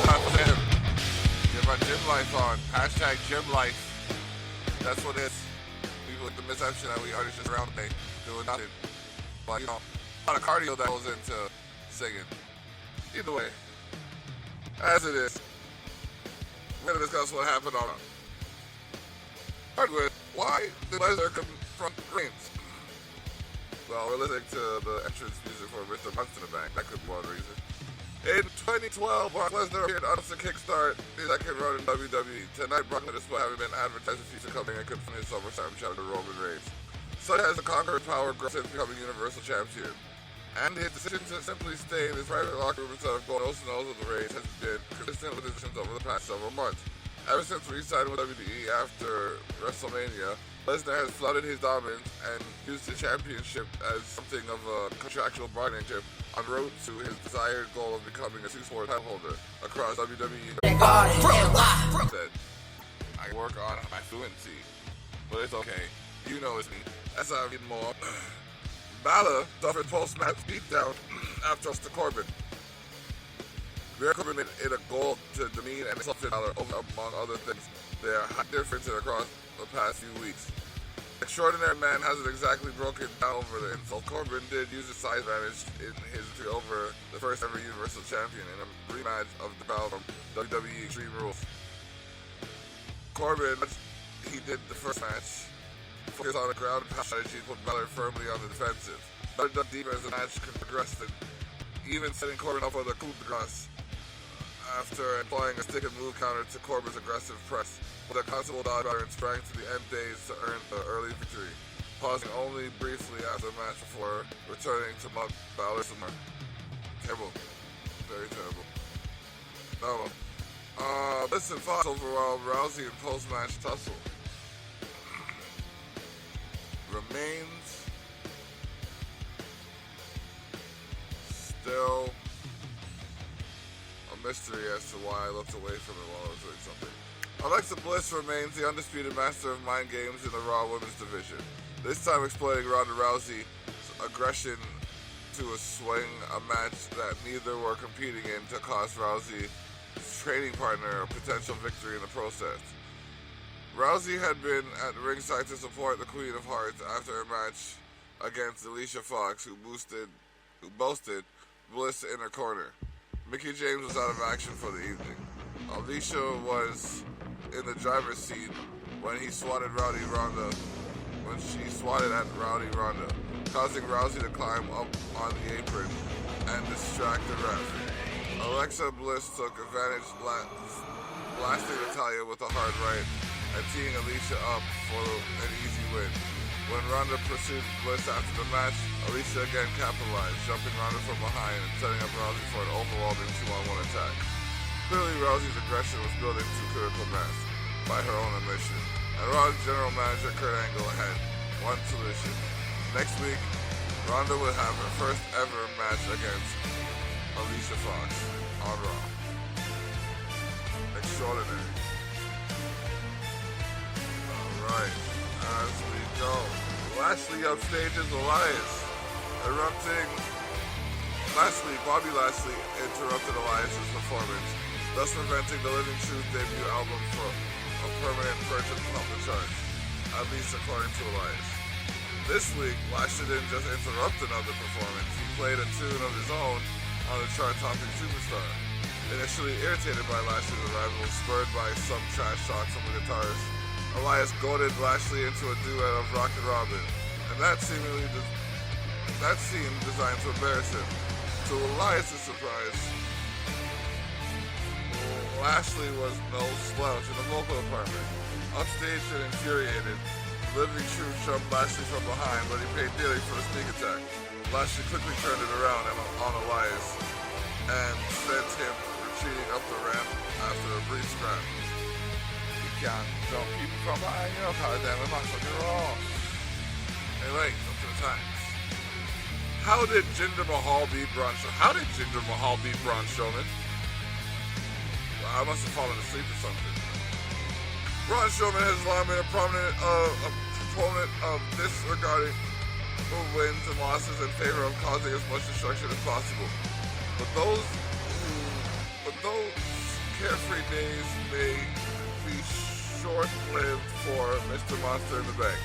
A: Not for him. Get my gym life on. Hashtag gym life. That's what it is. People with the misconception that we are just around today doing nothing. But, you know, a lot of cardio that goes into singing. Either way, as it is, we're going to discuss what happened on start with why did Lesnar confront Reigns? Well, we're listening to the entrance music for Mr. Monster in the Bank. That could be one reason. In 2012, Brock Lesnar appeared on the Kickstart his second run in WWE. Tonight, Brock Lesnar, despite having been advertised as future coming and confront his SummerSlam challenger Roman Reigns. Such as the Conqueror's power growth since becoming Universal Champion. And his decision to simply stay in his private locker room instead of going nose to nose with the Reigns has been consistent with his decisions over the past several months. Ever since re-signing with WWE after WrestleMania, Lesnar has flouted his dominance and used the championship as something of a contractual bargaining chip on the road to his desired goal of becoming a two-sport title holder across WWE. Said, I can work on my fluency, but it's okay. You know it's me. That's how I read more. Balor suffered post-match beatdown after lost to Corbin. Corbin made it a goal to demean and insult Balor among other things. There are differences across the past few weeks. Extraordinary man hasn't exactly broken down over the insult. Corbin did use his size advantage in his victory over the first ever Universal Champion in a rematch of the battle from WWE Extreme Rules. Corbin, he did the first match, focused on the ground and strategy, put Balor firmly on the defensive. Balor dug deeper as the match progressed, and even setting Corbin up for the coup de grace after employing a stick and move counter to Corbin's aggressive press. With a constable dodge, Balor sprang to the end days to earn the early victory, pausing only briefly after the match before returning to mug Balor some more. Terrible. Very terrible. No. Listen, thoughts overall, Rousey and post-match tussle remains still a mystery as to why I looked away from it while I was doing something. Alexa Bliss remains the undisputed master of mind games in the Raw Women's division. This time exploiting Ronda Rousey's aggression to swing a match that neither were competing in to cost Rousey's training partner a potential victory in the process. Rousey had been at ringside to support the Queen of Hearts after a match against Alicia Fox, who boasted Bliss in her corner. Mickie James was out of action for the evening. Alicia was in the driver's seat when she swatted at Rowdy Ronda, causing Rousey to climb up on the apron and distract the ref. Alexa Bliss took advantage, blasting Natalya with a hard right and teeing Alicia up for an easy win. When Ronda pursued Bliss after the match, Alicia again capitalized, jumping Ronda from behind and setting up Rousey for an overwhelming 2-on-1 attack. Clearly, Rousey's aggression was building to critical mass by her own admission, and Raw's general manager Kurt Angle had one solution. Next week, Ronda would have her first ever match against Alicia Fox on Raw. Extraordinary. Alright, as we go. Lashley upstages Elias, Bobby Lashley interrupted Elias' performance, thus preventing the Living Truth debut album from a permanent purchase off the charts, at least according to Elias. This week, Lashley didn't just interrupt another performance, he played a tune of his own on the chart-topping Superstar. Initially irritated by Lashley's arrival, spurred by some trash talk from the guitarist, Elias goaded Lashley into a duet of Rock and Robin, and that seemed designed to embarrass him. To Elias' surprise, Lashley was no slouch in the vocal department. Upstage and infuriated, Living Truth jumped Lashley from behind, but he paid dearly for the sneak attack. Lashley quickly turned it around on Elias and sent him retreating up the ramp after a brief scrap. You can't jump people from behind, you know, cause damn it, my fucking wrong. Anyway, up to the times. How did Jinder Mahal beat Braun Strowman? How did Jinder Mahal beat Braun Strowman? Well, I must have fallen asleep or something. Braun Strowman has long been a proponent of disregarding wins and losses in favor of causing as much destruction as possible. But those those carefree days may be short-lived for Mr. Monster in the Bank.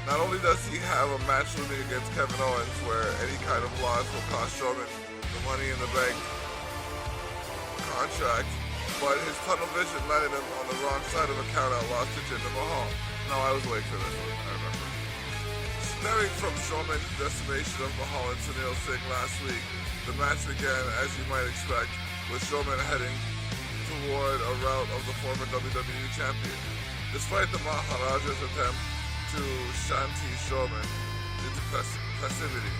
A: Not only does he have a match looming against Kevin Owens, where any kind of loss will cost Strowman the Money in the Bank contract, but his tunnel vision landed him on the wrong side of a countout loss to Jinder Mahal. No, I was late for this one, I remember. Stemming from Strowman's decimation of Mahal and Sunil Singh last week, the match began, as you might expect, with Strowman heading toward a rout of the former WWE Champion. Despite the Maharaja's attempt to shanty Strowman into passivity.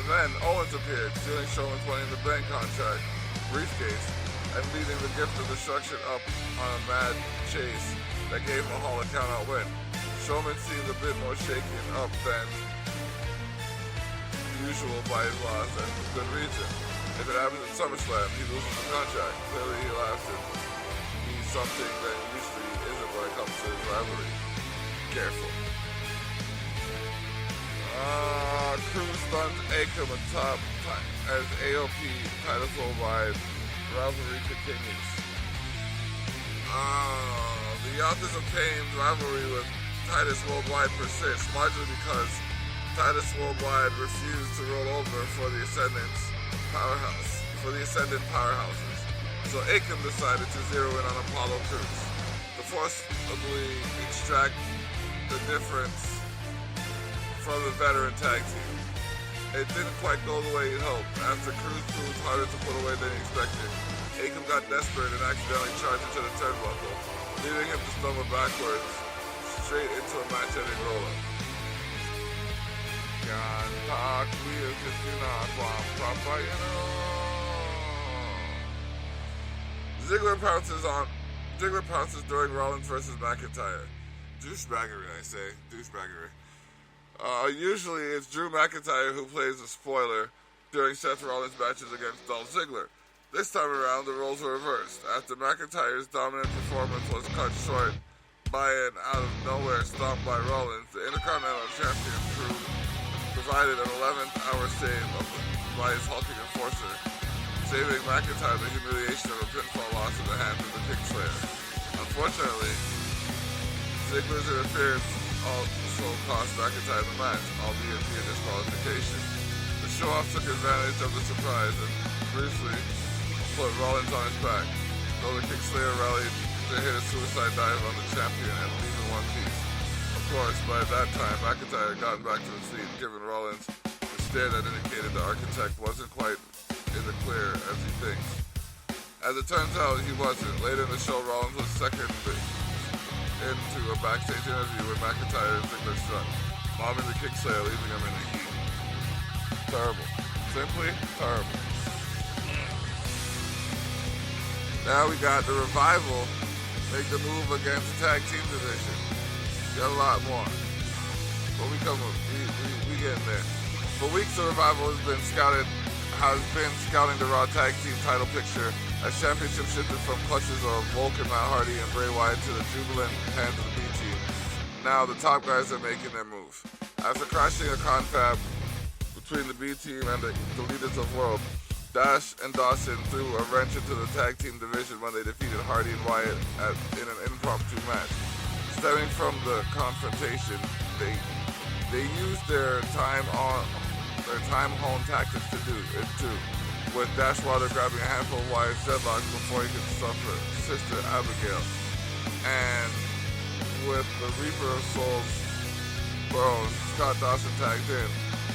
A: Then Owens appeared, stealing Strowman's Money in the Bank contract, briefcase, and leading the Gift of Destruction up on a mad chase that gave Mahal a count-out win. Strowman seemed a bit more shaken up than usual by his loss, and for good reason. If it happens at SummerSlam, he loses the contract. Clearly he laughs at be something that usually isn't when it comes to his rivalry. Careful. Cruz stuns Akam atop as AOP titles worldwide. Rivalry continues. The Authors of Pain's rivalry with Titus Worldwide persists, largely because Titus Worldwide refused to roll over for the Ascendant powerhouses. So Akam decided to zero in on Apollo Crews to forcibly extract the difference from the veteran tag team. It didn't quite go the way he'd hoped. After Crews proved harder to put away than he expected, Akam got desperate and accidentally charged into the turnbuckle, leaving him to stumble backwards straight into a match-ending roll-up. Can't talk real if you not want proper, you know. Ziggler pounces during Rollins versus McIntyre. Douchebaggery, I say. Douchebaggery. Usually it's Drew McIntyre who plays the spoiler during Seth Rollins' matches against Dolph Ziggler. This time around, the roles were reversed. After McIntyre's dominant performance was cut short by an out-of-nowhere stomp by Rollins, the Intercontinental Champion provided an 11th hour save by his hulking enforcer, saving McIntyre the humiliation of a pinfall loss in the hands of the Kingslayer. Unfortunately, Ziggler's interference also cost McIntyre the match, albeit via disqualification. The show-off took advantage of the surprise and briefly put Rollins on his back, though the Kingslayer rallied to hit a suicide dive on the champion and leave in one piece. Of course, by that time, McIntyre had gotten back to his feet, giving Rollins the stare that indicated the architect wasn't quite in the clear as he thinks. As it turns out, he wasn't. Later in the show, Rollins was second into a backstage interview with McIntyre and Ziggler struck, mobbing the Kingslayer, leaving him in the heat. Terrible. Simply terrible. Now we got the Revival make the move against the tag team division. Got a lot more. But we getting there. For weeks, the Revival has been scouting the Raw Tag Team title picture as championship shifted from clutches of Vulcan, Matt Hardy, and Bray Wyatt to the jubilant hands of the B Team. Now the top guys are making their move. After crashing a confab between the B Team and the Leaders of World, Dash and Dawson threw a wrench into the tag team division when they defeated Hardy and Wyatt in an impromptu match. Stemming from the confrontation, they used their time-honed tactics to do it too, with Dashwater grabbing a handful of Wyatt's dreadlocks before he could suffer Sister Abigail. And with the Reaper of Souls Bones, Scott Dawson tagged in,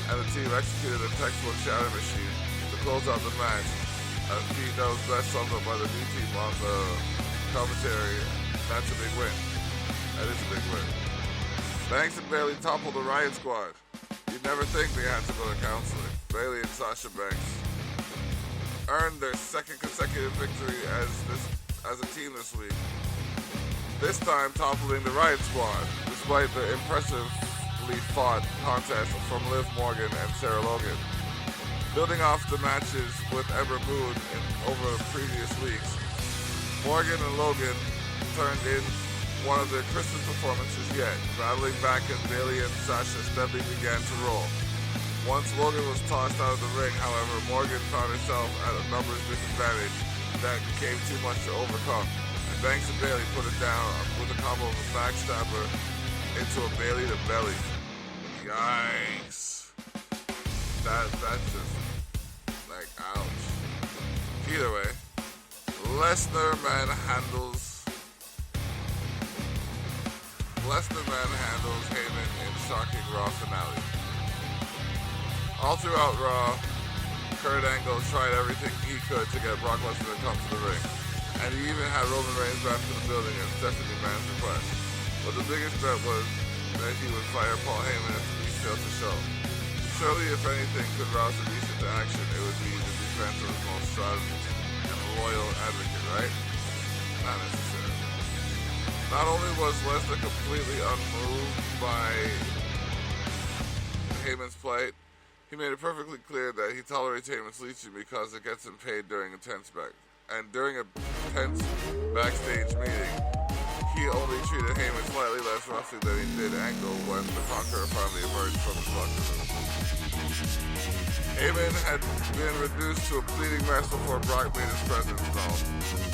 A: and the team executed a textbook shatter machine to close out the match. A feat that was best summed up by the B Team on the commentary. That's a big win. That is a big win. Banks and Bayley toppled the Riot Squad. You'd never think they had to go to counseling. Bayley and Sasha Banks earned their second consecutive victory as a team this week. This time toppling the Riot Squad, despite the impressively fought contest from Liv Morgan and Sarah Logan. Building off the matches with Ember Moon over previous weeks, Morgan and Logan turned in one of their Christmas performances yet, battling back as Bayley and Sasha steadily began to roll. Once Logan was tossed out of the ring, however, Morgan found herself at a numbers disadvantage that became too much to overcome. And Banks and Bailey put it down with a combo of a backstabber into a Bailey to belly. Yikes. That's just like ouch. Either way, Lesnar manhandles Heyman in shocking Raw finale. All throughout Raw, Kurt Angle tried everything he could to get Brock Lesnar to come to the ring. And he even had Roman Reigns back to the building at Stephanie Man's request. But the biggest bet was that he would fire Paul Heyman if the Beast failed to show. Surely, if anything could rouse the Beast into action, it would be the defense of his most trusted and loyal advocate, right? Not necessarily. Not only was Lesnar completely unmoved by Heyman's plight, he made it perfectly clear that he tolerates Heyman's leeching because it gets him paid during a tense backstage meeting. He only treated Heyman slightly less roughly than he did Angle when the Conqueror finally emerged from his locker room. Heyman had been reduced to a bleeding mess before Brock made his presence known,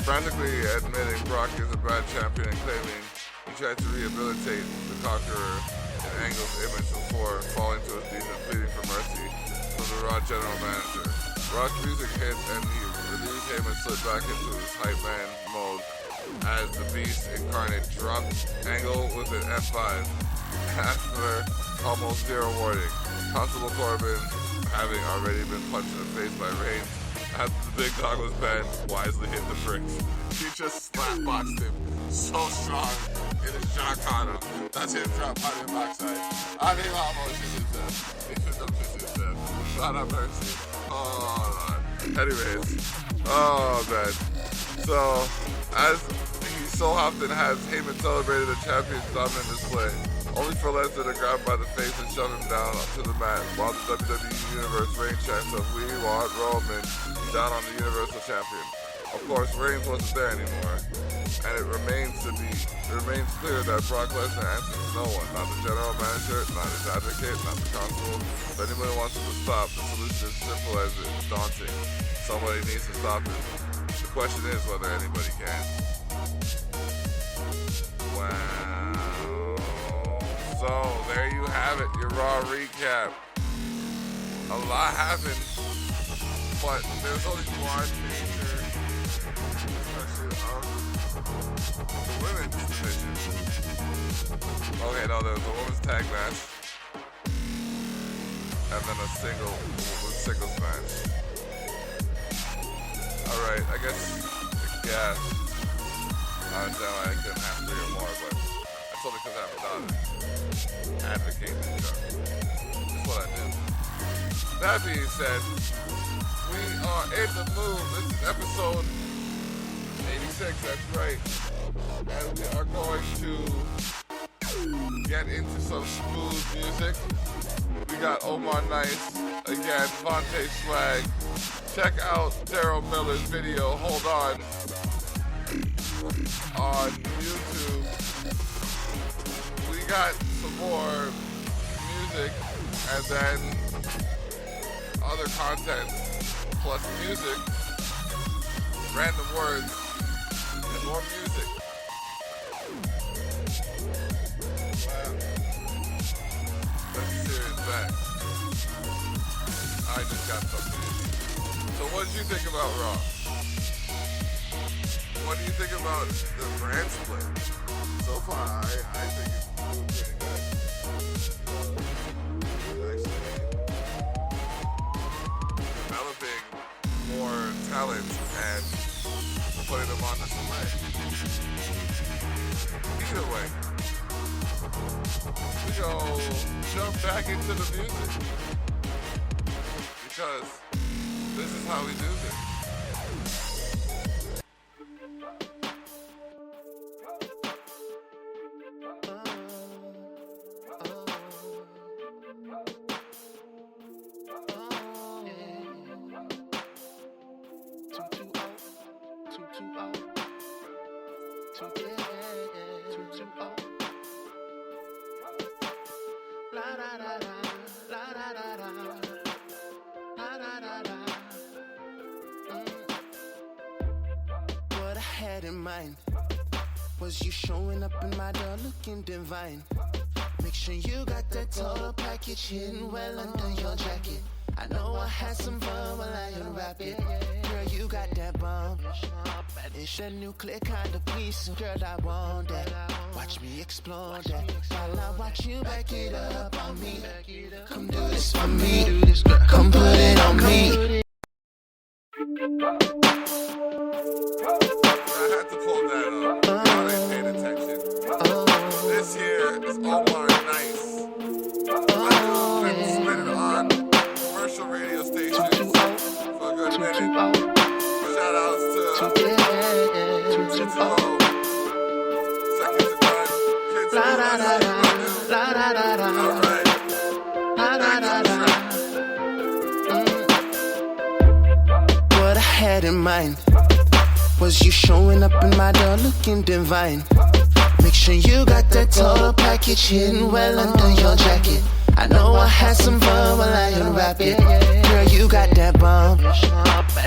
A: frantically admitting Brock is a bad champion and claiming he tried to rehabilitate the Conqueror in Angle's image before falling to his knees and pleading for mercy from the Raw general manager. Rock's music hit and he relieved Heyman slid back into his hype man mode as the Beast incarnate dropped Angle with an F5 after almost zero warning. Constable Corbin, having already been punched in the face by Reigns after the big dog was banned, wisely hit the bricks. He just slapboxed him so strong in his jaw caught him. That's him drop on his backside. I mean, almost in his death. Even though this is death. God have mercy. Oh, Lord. Anyways. Oh, man. So, as he so often has, Heyman celebrated the champion's dominant display, only for Lesnar to grab him by the face and shove him down to the mat, while the WWE Universe Reigns chants of "We want Roman" down on the Universal Champion. Of course, Reigns wasn't there anymore, and it remains clear that Brock Lesnar answers to no one, not the general manager, not his advocate, not the consul. If anybody wants him to stop, the solution is simple as it's daunting. Somebody needs to stop him. The question is whether anybody can. Wow. So, there you have it, your Raw recap. A lot happened, but there's only one major, especially of the women's division. Okay, no, there was a women's tag match, and then a singles match. Alright, I guess, I understand why I couldn't have 3 or more, but that's only because I have a daughter. Advocate the show. That's what I do. That being said, we are in the move. This is episode 86, that's right. And we are going to get into some smooth music. We got Omar Nice, again, Vontae Swag. Check out Tyrell Miller's video, Hold on YouTube. We got some more music and then other content plus music, random words, and more music. Wow. Let's see it back. I just got something. So what did you think about Raw? What do you think about the brand split? So far, I think it's doing pretty good. It's actually developing more talent and putting them on display. Either way, we go jump back into the music because this is how we do this.
T: had in mind was you showing up in my door looking divine. Make sure you got that total package hidden well under your jacket. I know I had some fun while I unwrap it. Girl, you got that bomb. It's a nuclear kind of piece. Girl, I want that. Watch me explore that. While I watch you back it up on me. Come do this for me. Come put it on me.
A: I had to pull that up. Y'all ain't paying attention. This here is Omar Nice. I've been spinning on commercial radio stations for a good minute. Shout outs to Kids Second to None, Kids Alright.
T: What I had in mind was you showing up in my door looking divine. Make sure you got that total package hidden well under your jacket. I know I had some fun while I unwrap it. Girl, you got that bomb.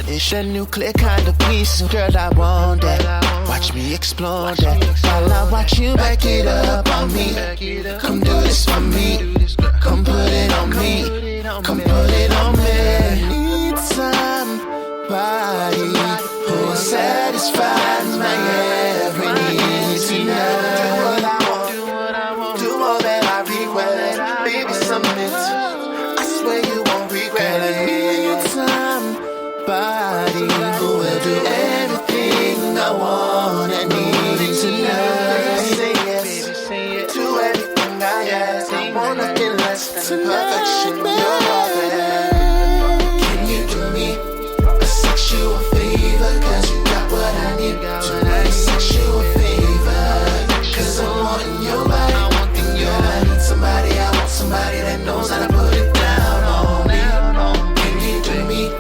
T: It's a nuclear kind of piece. Girl, I want that. Watch me explore that. While I watch you back it up on me. Come do this for me. Come put it on me. Come put it on me. Need somebody who will satisfy my every need tonight. Do what I want. Do all that I request. Baby, submit. I swear you won't regret it. I need somebody who will do everything I want and need tonight. Say yes to everything I ask. I want nothing less than perfection. You're all that. Can you do me a sexual favor? Cause you got what I need. Do me a sexual favor. Cause I'm wanting your body. I need somebody, I want somebody that knows how to put it down on me. Can you do me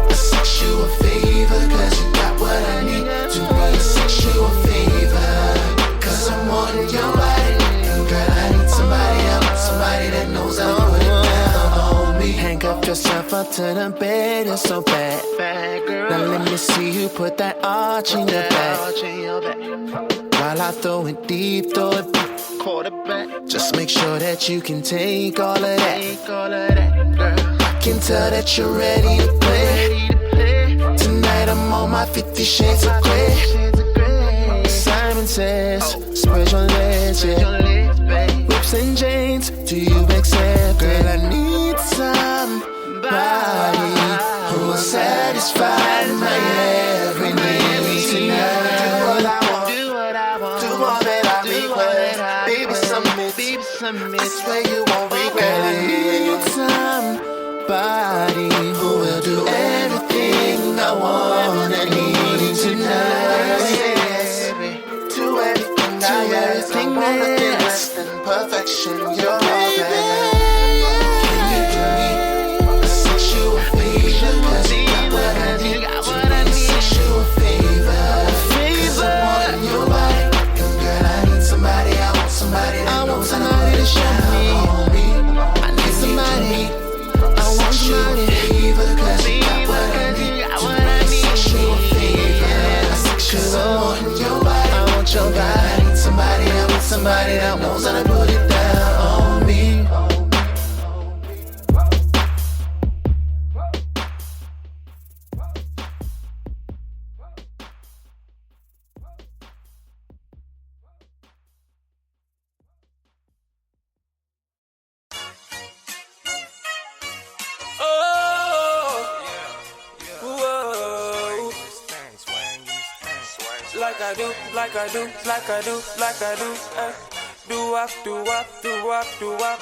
T: a sexual favor? Cause you got what I need. Do me a sexual favor. Cause I'm wanting your body. Girl, I need somebody, I want somebody that knows how to put it down on me. Handcuff yourself up to the bed, it's so bad. Now let me see you put that arch in your back. While I throw it deep, throw it back. Just make sure that you can take all of that. I can tell that you're ready to play. Tonight I'm on my 50 Shades of Grey. Simon says, spread your legs, yeah. Whips and chains, do you accept? Girl, I need somebody who will satisfy my every need tonight. I swear you won't regret it. I need somebody who will do everything I want and need tonight. Do everything I ask. I want nothing less than perfection. You're all that. Can you do me a sexual favor? Cause you got what I need. Do me a sexual favor. Cause I'm wanting your body. And girl, I need somebody. I want somebody that knows how to put it down on me. I need somebody. I want somebody. Cause you got what I need. Do me a sexual favor. Cause I'm wanting your body. I want your body. I need somebody. I want somebody that knows how to put it down on me.
N: Like I do, like I do, like I do, like I do, do wop, do wop, do wop, do wop,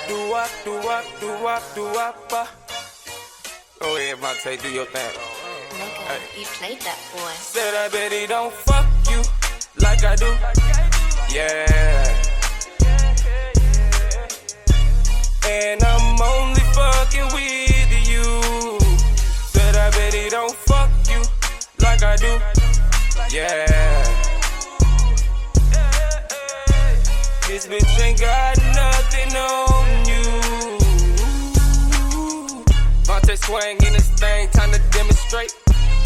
N: do wop, do wop, do wop, do wop. Oh yeah, Monte, do your thing.
U: Nigga, you played that boy.
N: Said I bet he don't fuck you like I do. Yeah. And I'm only fucking with you. Said I bet he don't fuck you like I do. Yeah. This bitch ain't got nothing on you. Monte swing in this thing, time to demonstrate.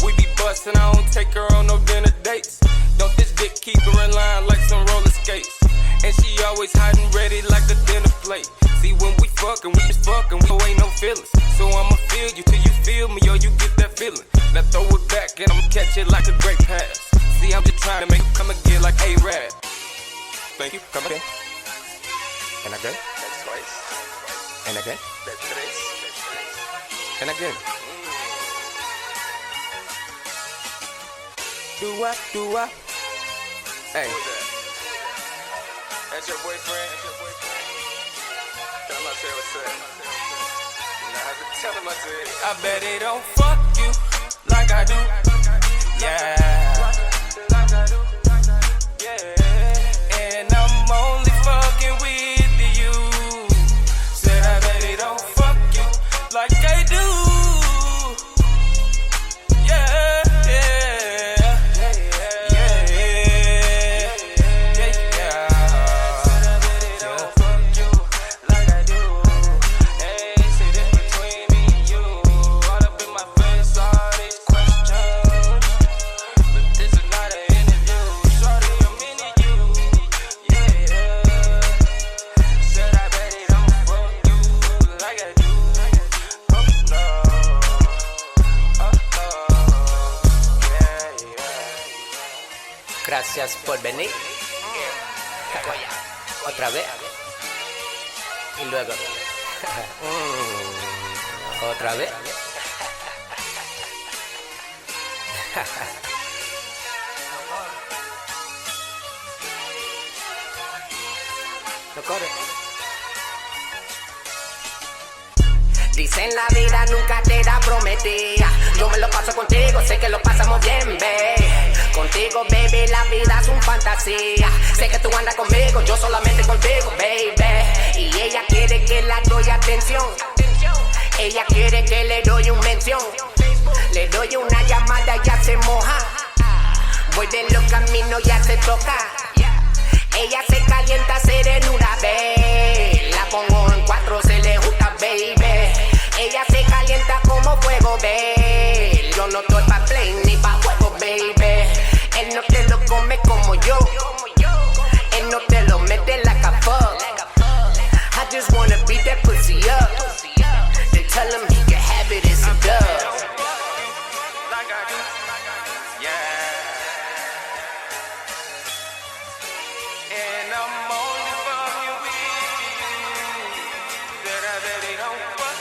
N: We be bustin', I don't take her on no dinner dates. Don't this dick keep her in line like some roller skates? And she always hiding ready like a dinner plate. See, when we fucking, we just fucking, we ain't no feelings. So I'ma feel you till you feel me, or you get that feeling. Now throw it back and I'ma catch it like a great pass. See, I'm just trying to make you come again like A-Rap. Thank you, come again. And again. That's twice. And again. That's tres. And again. Do-wop, do-wop. Hey. That's your boyfriend? Tell him I said what's up. Nah, tell him I said. I bet they don't fuck you like I do. Yeah. Yeah. And I'm only fucking with you. Said I bet they don't fuck you like I do. Yeah.
I: Gracias por venir. Otra vez. Y luego. Otra vez. No corre. Dicen la vida nunca te da prometida. Yo me lo paso contigo, sé que lo pasamos bien, babe. Contigo, baby, la vida es un fantasía. Sé que tú andas conmigo, yo solamente contigo, baby. Y ella quiere que la doy atención. Ella quiere que le doy un mención. Le doy una llamada, ya se moja. Voy de los caminos, ya se toca. Ella se calienta serenura, babe. La pongo en 4, se le gusta, baby. Ella se calienta como fuego, babe. Yo no estoy pa' play ni pa' juego, baby. Él no te lo come como yo. Él no te lo mete like a fuck. I just wanna beat that pussy up. Then tell him he can have it, it's a dub. And I'm only fucking with you. That I bet he don't fuck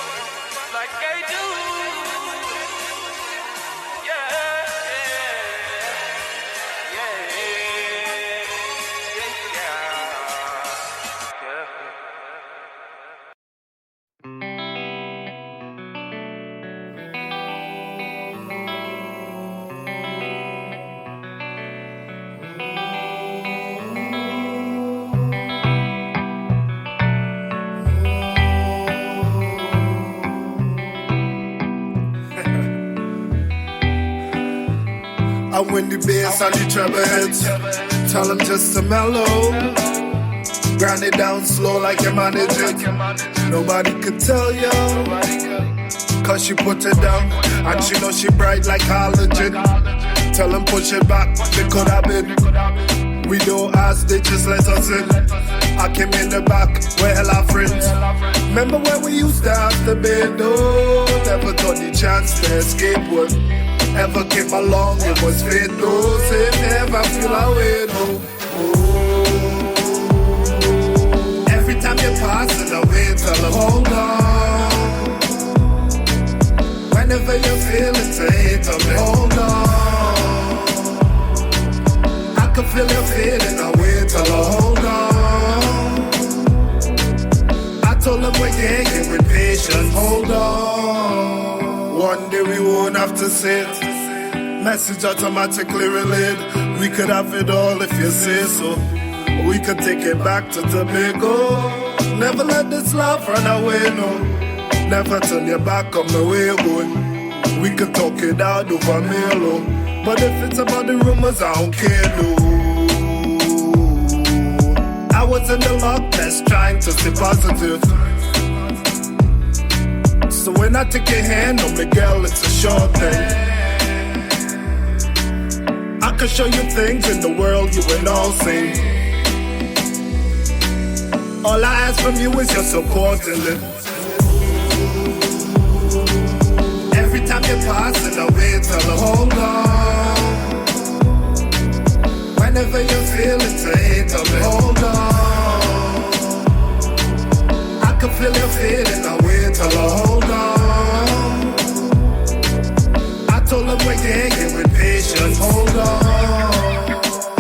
I: like I do.
R: I win the bass and the treble heads. Tell them just to mellow. Grind it down slow like you manage it. Nobody could tell you. Cause she put it down. And she know she bright like halogen. Tell them push it back, they could have been. We don't ask, they just let us in. I came in the back, where hell our friends. Remember when we used to have to bend? Oh, never thought the chance to escape would ever came along, it was fate, no, say never feel away, no. Oh. Every time you're passing away, tell them hold on. Whenever you're feeling to hate, tell me hold on. I can feel you feeling away, tell her hold on. I told them we're getting with patience, hold on. One day we won't have to sit. Message automatically relayed. We could have it all if you say so. We could take it back to Tobago. Never let this love run away, no. Never turn your back on the way you're going. We could talk it out over mail, but if it's about the rumors, I don't care, no. I was in the lock test trying to stay positive. So when I take your hand, oh my girl, it's a short thing.
G: could show you things in the world you ain't all seen. All I ask from you is your support and live. Every time you're passing away, tell her hold on. Whenever you're feeling tight, tell me hold on. I can feel you feeling away, tell her hold on. I told them we're getting with patience, hold on.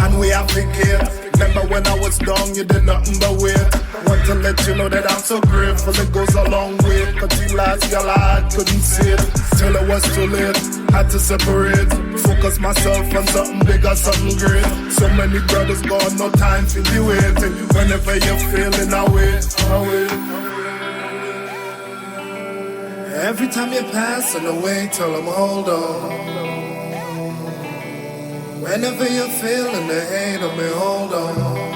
G: And we have to give. Remember when I was down, you did nothing but wait. Want to let you know that I'm so grateful, it goes a long way. Cause you lost your life, couldn't see it till it was too late. Had to separate, focus myself on something bigger, something great. So many brothers gone, no time for you waiting. Whenever you're feeling away. Every time you're passing away, tell them hold on. Whenever you're feeling the hate of me, hold on.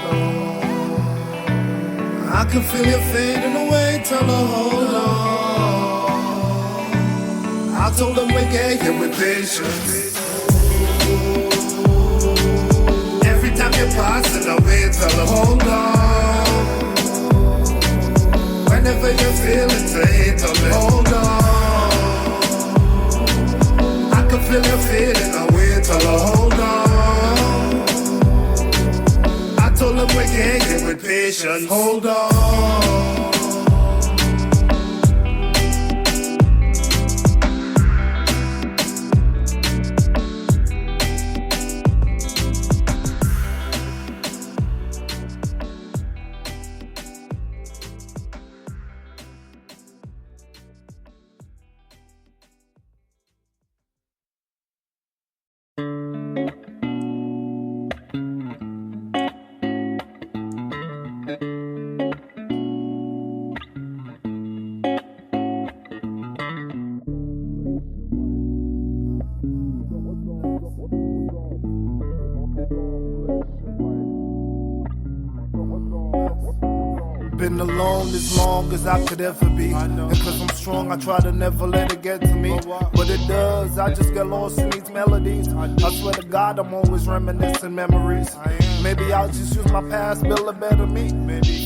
G: I can feel you fading away, tell her hold on. I told them we get you with patience. Every time you're passing away, tell her hold on. Whenever you're feeling the hate of me, hold on. I can feel you fading away, tell her hold on. I told them we can get with patience. Hold on. Been alone as long as I could ever be. And cause I'm strong, I try to never let it get to me. But it does, I just get lost in these melodies. I swear to God, I'm always reminiscing memories. Maybe I'll just use my past, build a better me.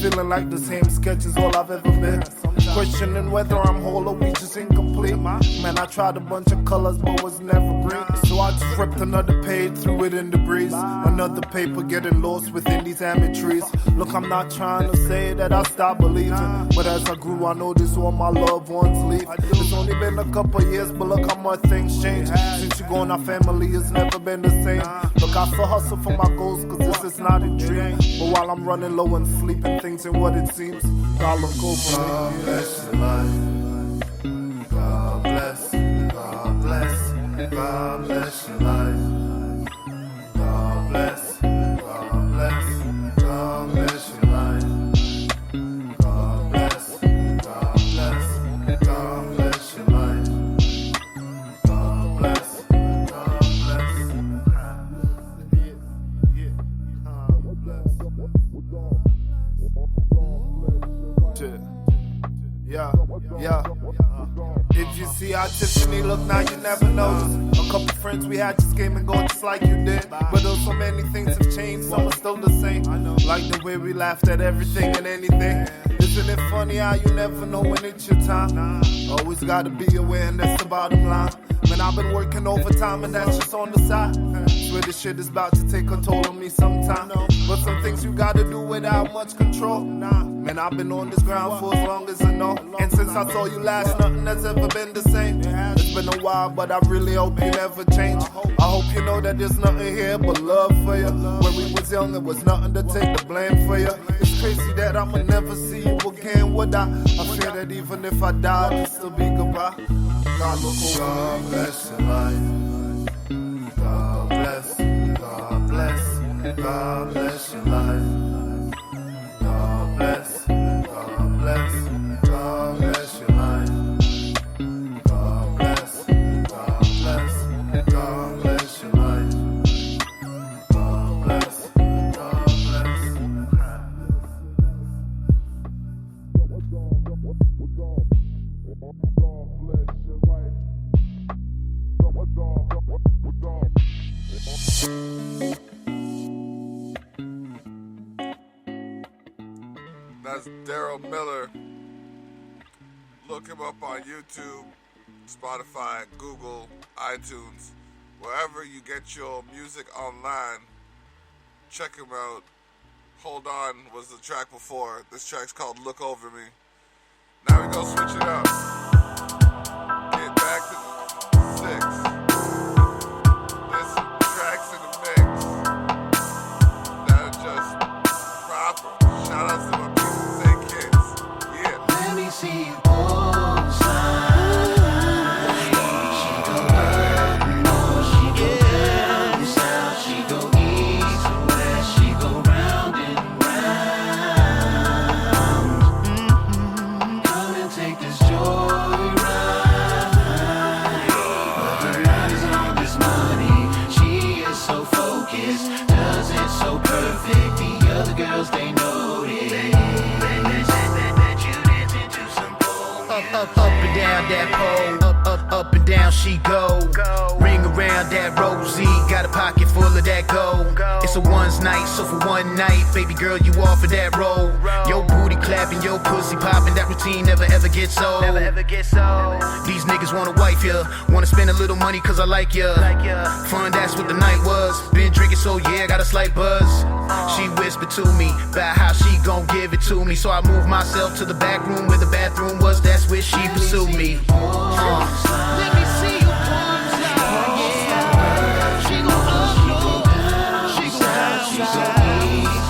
G: Feeling like the same sketch is all I've ever been. Questioning whether I'm whole or we just incomplete. Man, I tried a bunch of colors but was never green. So I just ripped another page, threw it in the breeze. Another paper getting lost within these trees. Look, I'm not trying to say that I stopped believing, but as I grew I noticed all my loved ones leave. It's only been a couple years, but look how much things change. Since you gone, our family has never been the same. Look, I still hustle for my goals, cause this is not a dream. But while I'm running low and sleeping, things ain't what it seems. God look over me. God bless your life. God bless, God bless, God bless your life. God bless, God bless, God bless your life. God bless, God bless, God bless your life. God bless, God bless. Yeah, yeah. If you see how Tiffany look now, you never notice. A couple friends we had just came and go just like you did. But though so many things have changed, some are still the same. Like the way we laughed at everything and anything. Isn't it funny how you never know when it's your time? Always gotta be aware, and that's the bottom line. Man, I've been working overtime and that's just on the side. Swear this shit is about to take a toll on me sometime. But some things you gotta do without much control. Man, I've been on this ground for as long as I know. And since I saw you last, nothing has ever been the same. It's been a while, but I really hope you never change. I hope you know that there's nothing here but love for you. When we was young, there was nothing to take the blame for you. It's crazy that I'ma never see you again, would I? I fear that even if I die, it'll still be goodbye. God look over. God bless your life. God bless, God bless, God bless your life. God bless, God bless, God bless your life. God bless, God bless, God bless your life. God bless, God bless.
A: Look him up on YouTube, Spotify, Google, iTunes, wherever you get your music online. Check him out. Hold On was the track before. This track's called Look Over Me. Now we go switch it up. Get back to the 6. There's some tracks in the mix that are just proper. Shout out to my people, say kids. Yeah.
S: Let me see you pose. She go up, no, she go down south, she go east, west, she go round and round. Come and take this joy ride. But her eyes on this money. She is so focused, does it so perfect. The other girls, they notice. Up and down that pole, up and down she go. Ring around that Rosie, got a pocket full of that gold. It's a one's night, so for one night, baby girl, you offer that roll. Your booty clapping, your pussy popping, that routine never ever gets old. These niggas wanna wife ya, wanna spend a little money cause I like ya. Fun, that's what the night was. Been drinking, so yeah, got a slight buzz. She whispered to me about how she gon' give it to me, so I moved myself to the back room where the bathroom was. That's where she pursued me. Let me see you palms out. Yeah. She go up, no. She go down, she go east,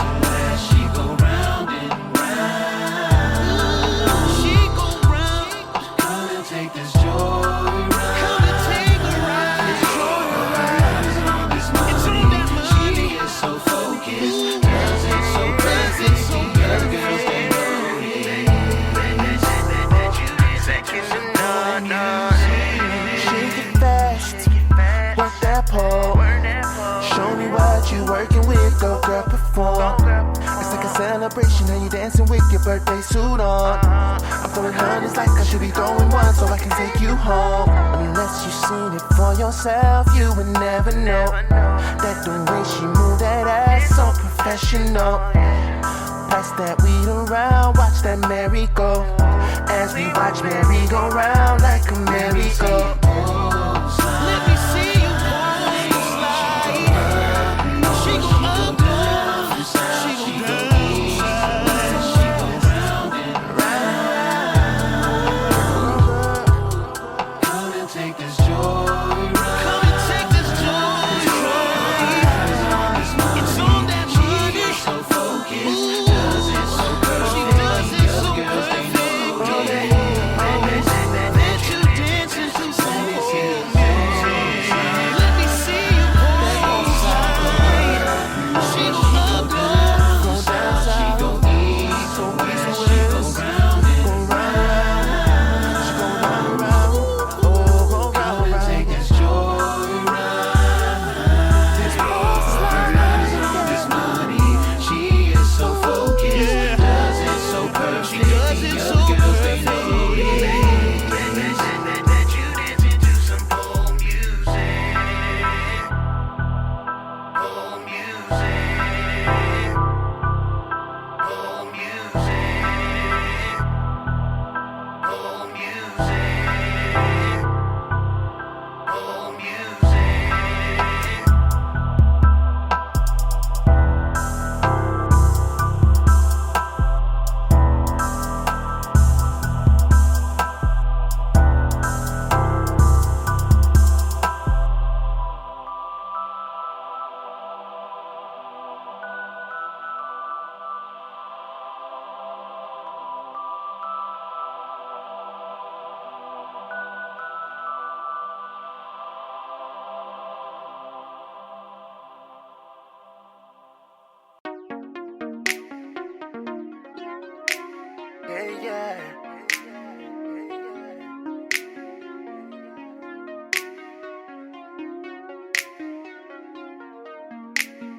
S: she go round and round. She go round. Come and take this joy ride. Come and take a ride. This joy ride. It's on that money. She is so focused. Girls is so perfect. The other girls, they know it. Shake it fast, work that pole. Show me what you working with, go girl, perform. It's like a celebration and you dancing with your birthday suit on. I'm throwing hundreds like I should be throwing one so I can take you home. Unless you've seen it for yourself, you would never know that the way she moved that ass so professional. Pass that weed around, watch that merry go. As we watch merry go round like a merry go. Let me see you pose slide. She go up, down, she go down, she go round and round. Come and take this joy ride. Come and take this joy ride. It's on that money. She is so focused.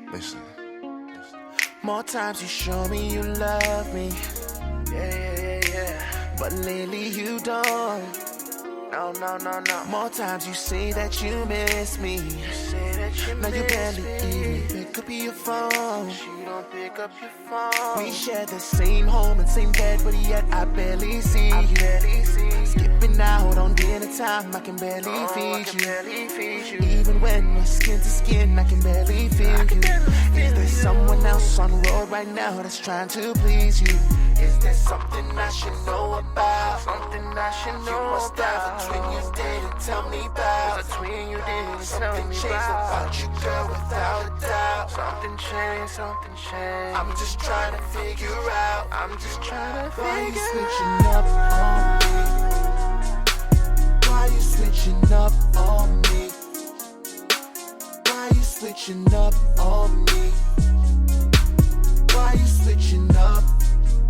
T: Listen. More times you show me you love me. Yeah. But lately you don't. No. More times you say that you miss me. Now you barely even pick up your phone. She don't pick up your phone. We share the same home and same bed, but yet I barely see you. time, I can barely feed you. Even when we're skin to skin, I can barely feel you. Is there someone else on the road right now that's trying to please you? Is there something I should know about? Something I should know about. You must have a twin you didn't tell me about. A twin you didn't tell me about you, girl, without a doubt. Something changed, something changed. I'm just trying to figure out. I'm just trying to figure out. Why you switching up on me? Why you switching up on me? Why you switching up on me? Why you switching up?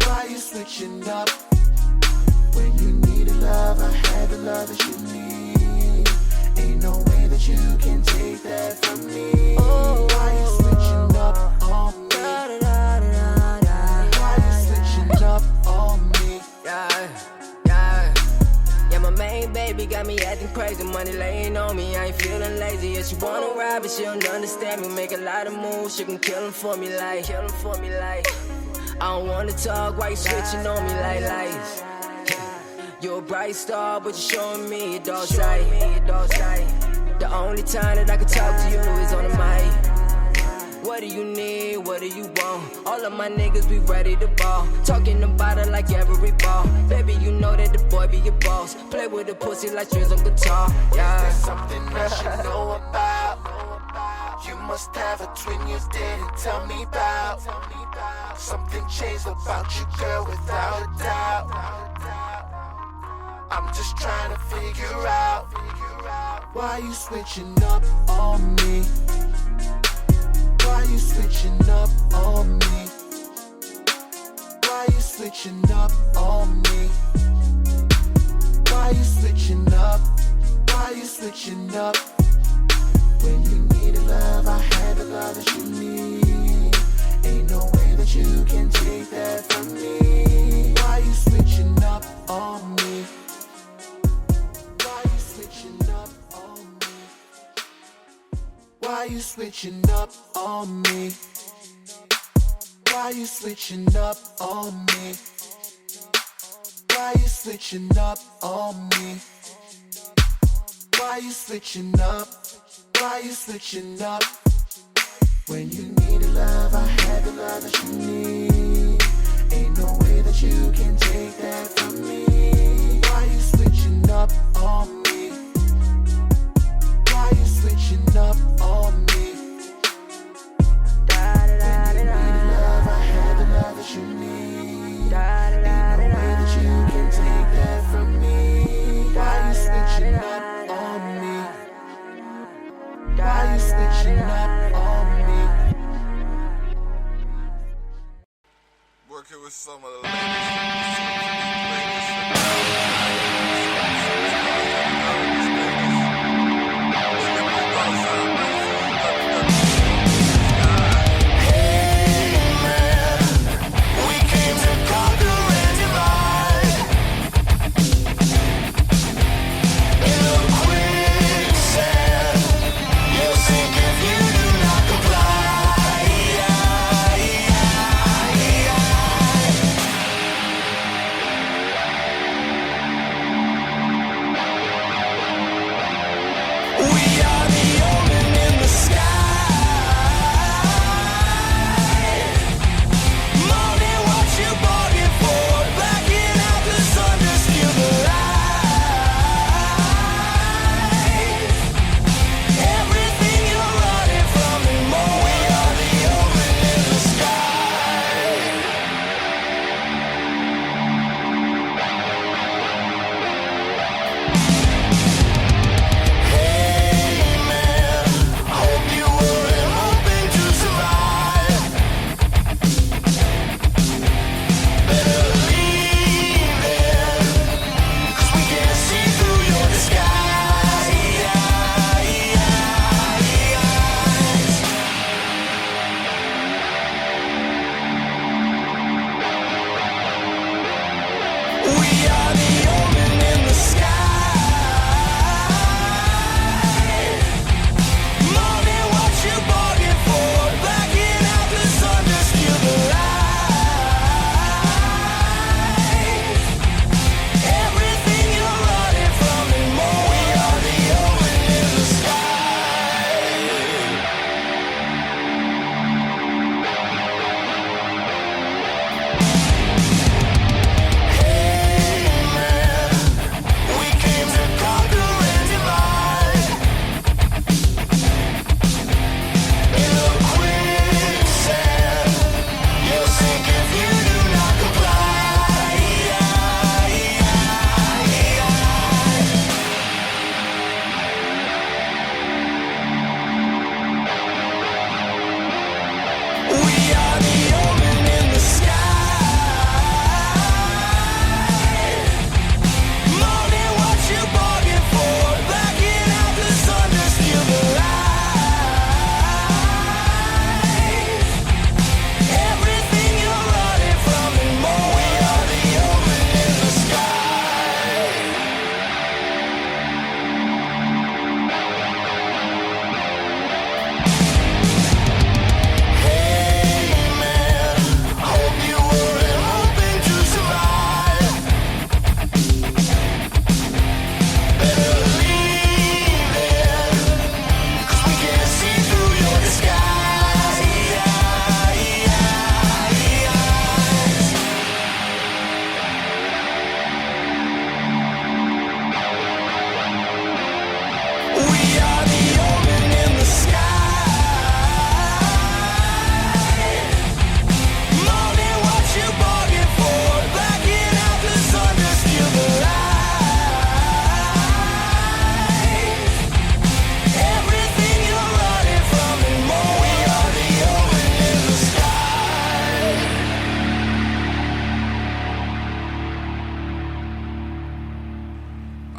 T: Why you switching up? When you needed love, I had the love that you need. Ain't no way that you can take that from me. Why you switching up on me? Why you switching up on me?
F: Yeah, my main baby got me acting crazy. Money laying on me, I ain't feeling lazy. Yeah, she wanna ride, but she don't understand me. Make a lot of moves, she can kill him for me like. I don't wanna talk, why you switching on me like lights? You're a bright star, but you're showing me your dark side. The only time that I can talk to you is on the mic. What do you need? What do you want? All of my niggas be ready to ball. Talking about it like every ball. Baby, you know that the boy be your boss. Play with the pussy like strings on guitar.
T: Yeah. Is there something I should know about? You must have a twin you didn't tell me about. Something changed about you, girl, without a doubt. I'm just trying to figure out why you switching up on me. Why you switching up on me? Why you switching up on me? Why you switching up? Why you switching up? When you needed love, I had the love that you need. Ain't no way that you can take that from me. Why you switching up on me? Why you switching up on me? Why you switching up on me? Why you switching up on me? Why you switching up on me? Why you switching up? Why you switching up? When you needed love, I had the love that you need. Ain't no way that you can take that from me. Why you switching up on me? Why you switching up on me? When you needed love, I had the love that you need. Ain't no way that you can take that from me. Why you switching up on me? Why you switching up on me?
A: Working with some of the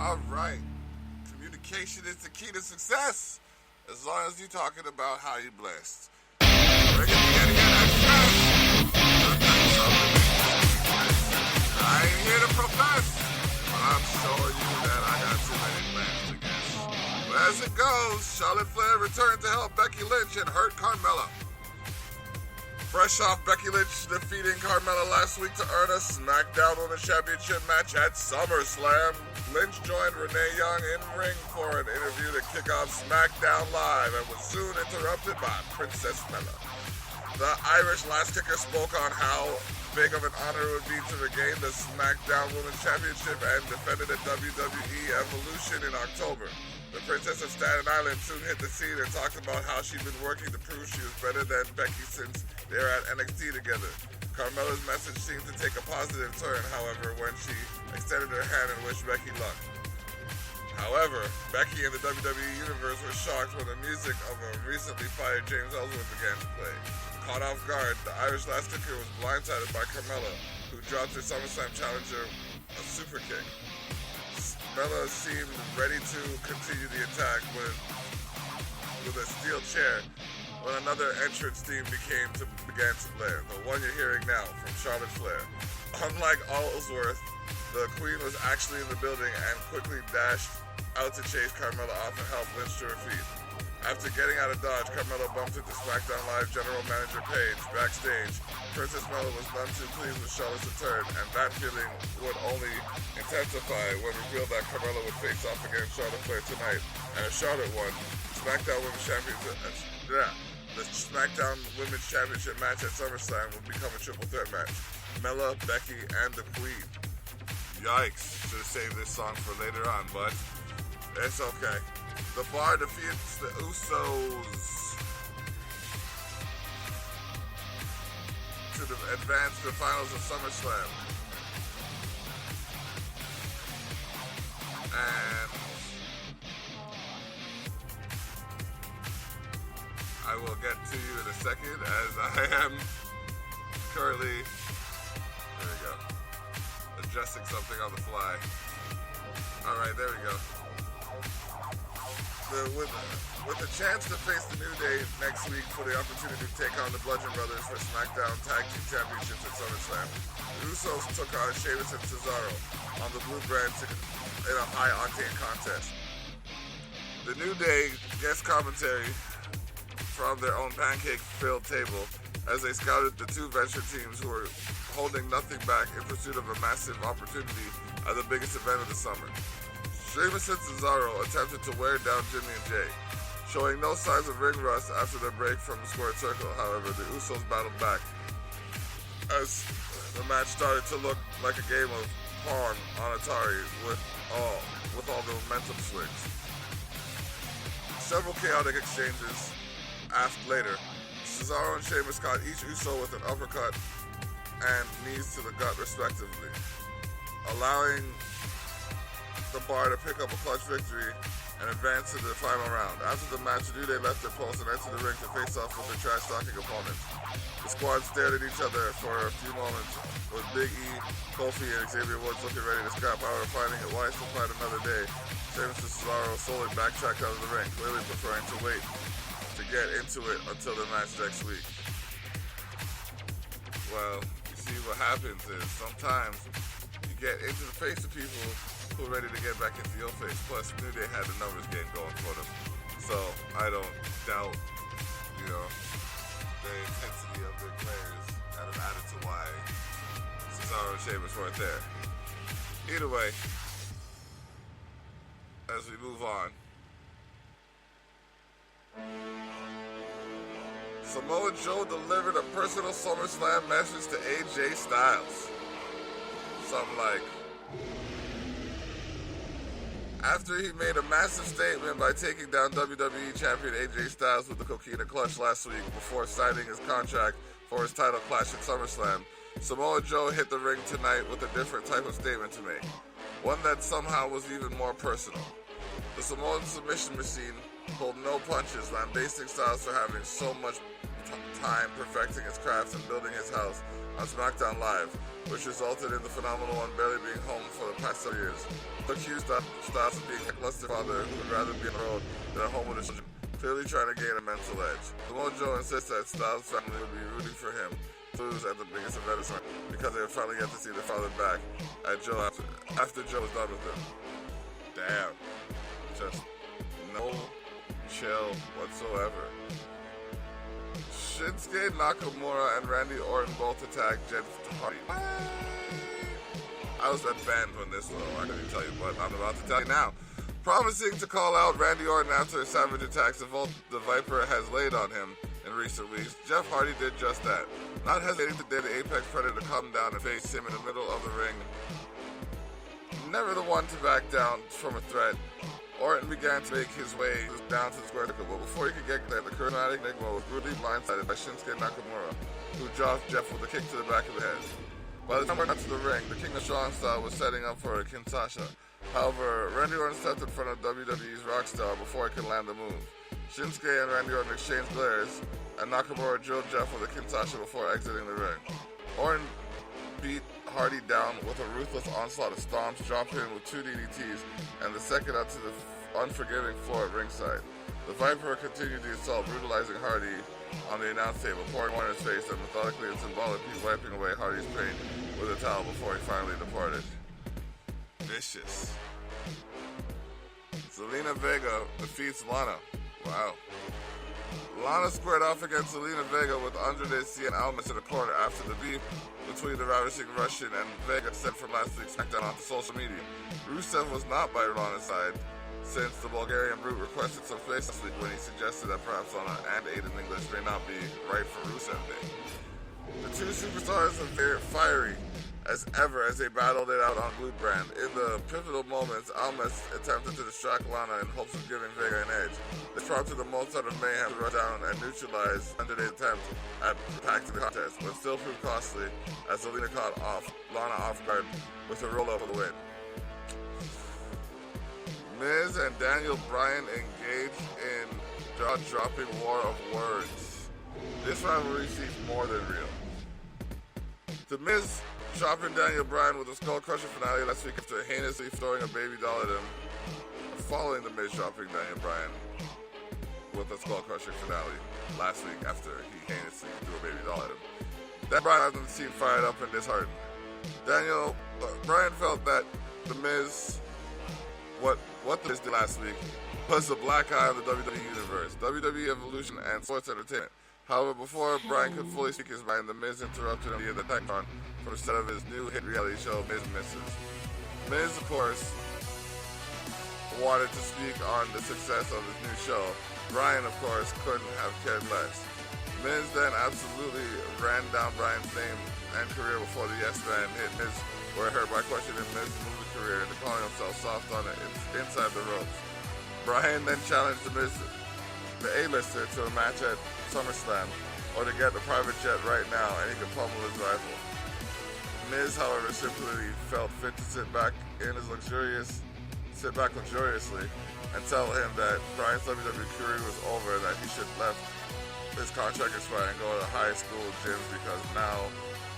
A: All right. Communication is the key to success. As long as you're talking about how you're blessed. Bring it together, I ain't here to profess, but I'm showing you that I got too many plans to guess. But as it goes, Charlotte Flair returned to help Becky Lynch and hurt Carmella. Fresh off Becky Lynch defeating Carmella last week to earn a SmackDown Women's Championship match at SummerSlam, Lynch joined Renee Young in ring for an interview to kick off SmackDown Live and was soon interrupted by Princess Mella. The Irish last kicker spoke on how big of an honor it would be to regain the SmackDown Women's Championship and defended at WWE Evolution in October. The Princess of Staten Island soon hit the scene and talked about how she'd been working to prove she was better than Becky since they were at NXT together. Carmella's message seemed to take a positive turn, however, when she extended her hand and wished Becky luck. However, Becky and the WWE Universe were shocked when the music of a recently fired James Ellsworth began to play. Caught off guard, the Irish last kicker was blindsided by Carmella, who dropped her SummerSlam challenger a super kick. Mella seemed ready to continue the attack with a steel chair when another entrance theme began to blare, the one you're hearing now from Charlotte Flair. Unlike Ellsworth, the Queen was actually in the building and quickly dashed out to chase Carmella off and help Lynch to her feet. After getting out of dodge, Carmella bumped into SmackDown Live General Manager Paige backstage. Princess Mella was none too pleased with Charlotte's return, and that feeling would only intensify when revealed that Carmella would face off against Charlotte Flair tonight. And if Charlotte won, SmackDown Women's Championship, the SmackDown Women's Championship match at SummerSlam would become a triple threat match. Mella, Becky, and the Queen. Yikes. Should have saved this song for later on, but it's okay. The Bar defeats the Usos to advance to the finals of SummerSlam. And I will get to you in a second as I am currently, there we go, adjusting something on the fly. Alright, there we go. With a chance to face the New Day next week for the opportunity to take on the Bludgeon Brothers for SmackDown Tag Team Championships at SummerSlam, the Usos took on Sheamus and Cesaro on the Blue Brand in a high-octane contest. The New Day guest commentary from their own pancake-filled table as they scouted the two venture teams who were holding nothing back in pursuit of a massive opportunity at the biggest event of the summer. Sheamus and Cesaro attempted to wear down Jimmy and Jay, showing no signs of ring rust after their break from the squared circle. However, the Usos battled back as the match started to look like a game of Pawn on Atari with all the momentum swings. Several chaotic exchanges later, Cesaro and Sheamus caught each Uso with an uppercut and knees to the gut respectively, allowing the Bar to pick up a clutch victory and advance to the final round. After the match, the New Day left their post and entered the ring to face off with their trash-talking opponents. The squad stared at each other for a few moments, with Big E, Kofi, and Xavier Woods looking ready to scrap. However, finding it wise to fight another day, Sheamus and Cesaro slowly backtracked out of the ring, clearly preferring to wait to get into it until the match next week. Well, you see what happens is sometimes you get into the face of people who are ready to get back into your face. Plus, New Day had the numbers game going for them. So, I don't doubt, the intensity of their players that have added to why Cesaro and Sheamus weren't there. Either way, as we move on, Samoa Joe delivered a personal SummerSlam message to AJ Styles. Something like, after he made a massive statement by taking down WWE Champion AJ Styles with the Coquina Clutch last week before signing his contract for his title clash at SummerSlam, Samoa Joe hit the ring tonight with a different type of statement to make, one that somehow was even more personal. The Samoan submission machine pulled no punches, lambasting Styles for having so much time perfecting his craft and building his house on SmackDown Live, which resulted in the phenomenal one barely being home for the past 7 years. Accused Styles of being a lackluster father who would rather be on the road than at home with his children, clearly trying to gain a mental edge. Samoa Joe insists that Styles' family would be rooting for him to lose at the biggest event of time because they would finally get to see their father back at Joe after Joe was done with them. Damn. Just no chill whatsoever. Shinsuke Nakamura and Randy Orton both attacked Jeff Hardy. I was at band when this was, I couldn't tell you, but I'm about to tell you now. Promising to call out Randy Orton after savage attacks the Viper has laid on him in recent weeks, Jeff Hardy did just that. Not hesitating to dare the Apex Predator to come down and face him in the middle of the ring. Never the one to back down from a threat, Orton began to make his way down to the square circle, but before he could get there, the charismatic Enigma was brutally blindsided by Shinsuke Nakamura, who dropped Jeff with a kick to the back of the head. By the time we got to the ring, the King of Strong Style was setting up for a Kinshasa. However, Randy Orton stepped in front of WWE's Rockstar before he could land the move. Shinsuke and Randy Orton exchanged glares, and Nakamura drilled Jeff with a Kinshasa before exiting the ring. Orton beat Hardy down with a ruthless onslaught of stomps, dropping him with 2 DDTs, and the second onto the unforgiving floor at ringside. The Viper continued the assault, brutalizing Hardy on the announce table, pouring water in his face and methodically and symbolically wiping away Hardy's pain with a towel before he finally departed. Vicious. Zelina Vega defeats Lana. Wow. Lana squared off against Zelina Vega with Andrade Cien Almas in the corner after the beef between the ravishing Russian and Vega sent from last week's SmackDown onto social media. Rusev was not by Lana's side, since the Bulgarian Brute requested some space this week when he suggested that perhaps Lana and Aiden English may not be right for Rusev Day. The two superstars are very fiery as ever as they battled it out on Blue Brand. In the pivotal moments, Almas attempted to distract Lana in hopes of giving Vega an edge. This prompted the Mozart of Mayhem to run down and neutralize Andrade's attempt at packing the contest, but still proved costly as Zelina caught Lana off guard with a roll-up for the win. Miz and Daniel Bryan engaged in jaw-dropping war of words. This rivalry seems more than real. The Miz chopping Daniel Bryan with a skull crusher finale last week after heinously throwing a baby doll at him. Following the Miz chopping Daniel Bryan with a skull crushing finale last week after he heinously threw a baby doll at him. That Bryan hasn't seemed fired up and disheartened. Bryan felt that the Miz, what the Miz did last week, was the black eye of the WWE Universe, WWE Evolution, and sports entertainment. However, before Bryan could fully speak his mind, the Miz interrupted him via the Tecton from the set of his new hit reality show, Miz Misses. Miz, of course, wanted to speak on the success of his new show. Bryan, of course, couldn't have cared less. Miz then absolutely ran down Bryan's name and career before the Yes Man hit Miz were heard by questioning Miz's movie career and calling himself soft on it inside the ropes. Bryan then challenged the A-lister, to a match at SummerSlam, or to get the private jet right now and he could pummel his rival. Miz, however, simply felt fit to sit back luxuriously and tell him that Bryan's WWE career was over and that he should left his contract expire and go to high school gyms because now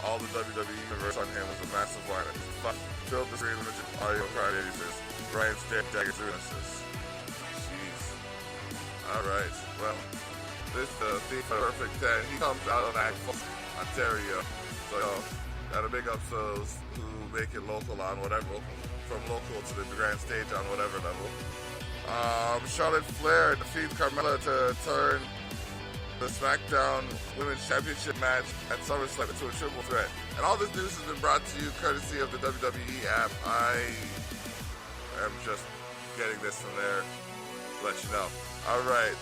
A: all the WWE universe on him was a massive line and filled the screen with audio crowd 86. Bryan's dead dagger Genesis. Jeez. Alright, well, this theme for Perfect 10, he comes out of Ontario, so gotta big up those who make it local on whatever, from local to the grand stage on whatever level. Charlotte Flair defeats Carmella to turn the SmackDown Women's Championship match at SummerSlam into a triple threat. And all this news has been brought to you courtesy of the WWE app. I am just getting this from there to let you know. Alright,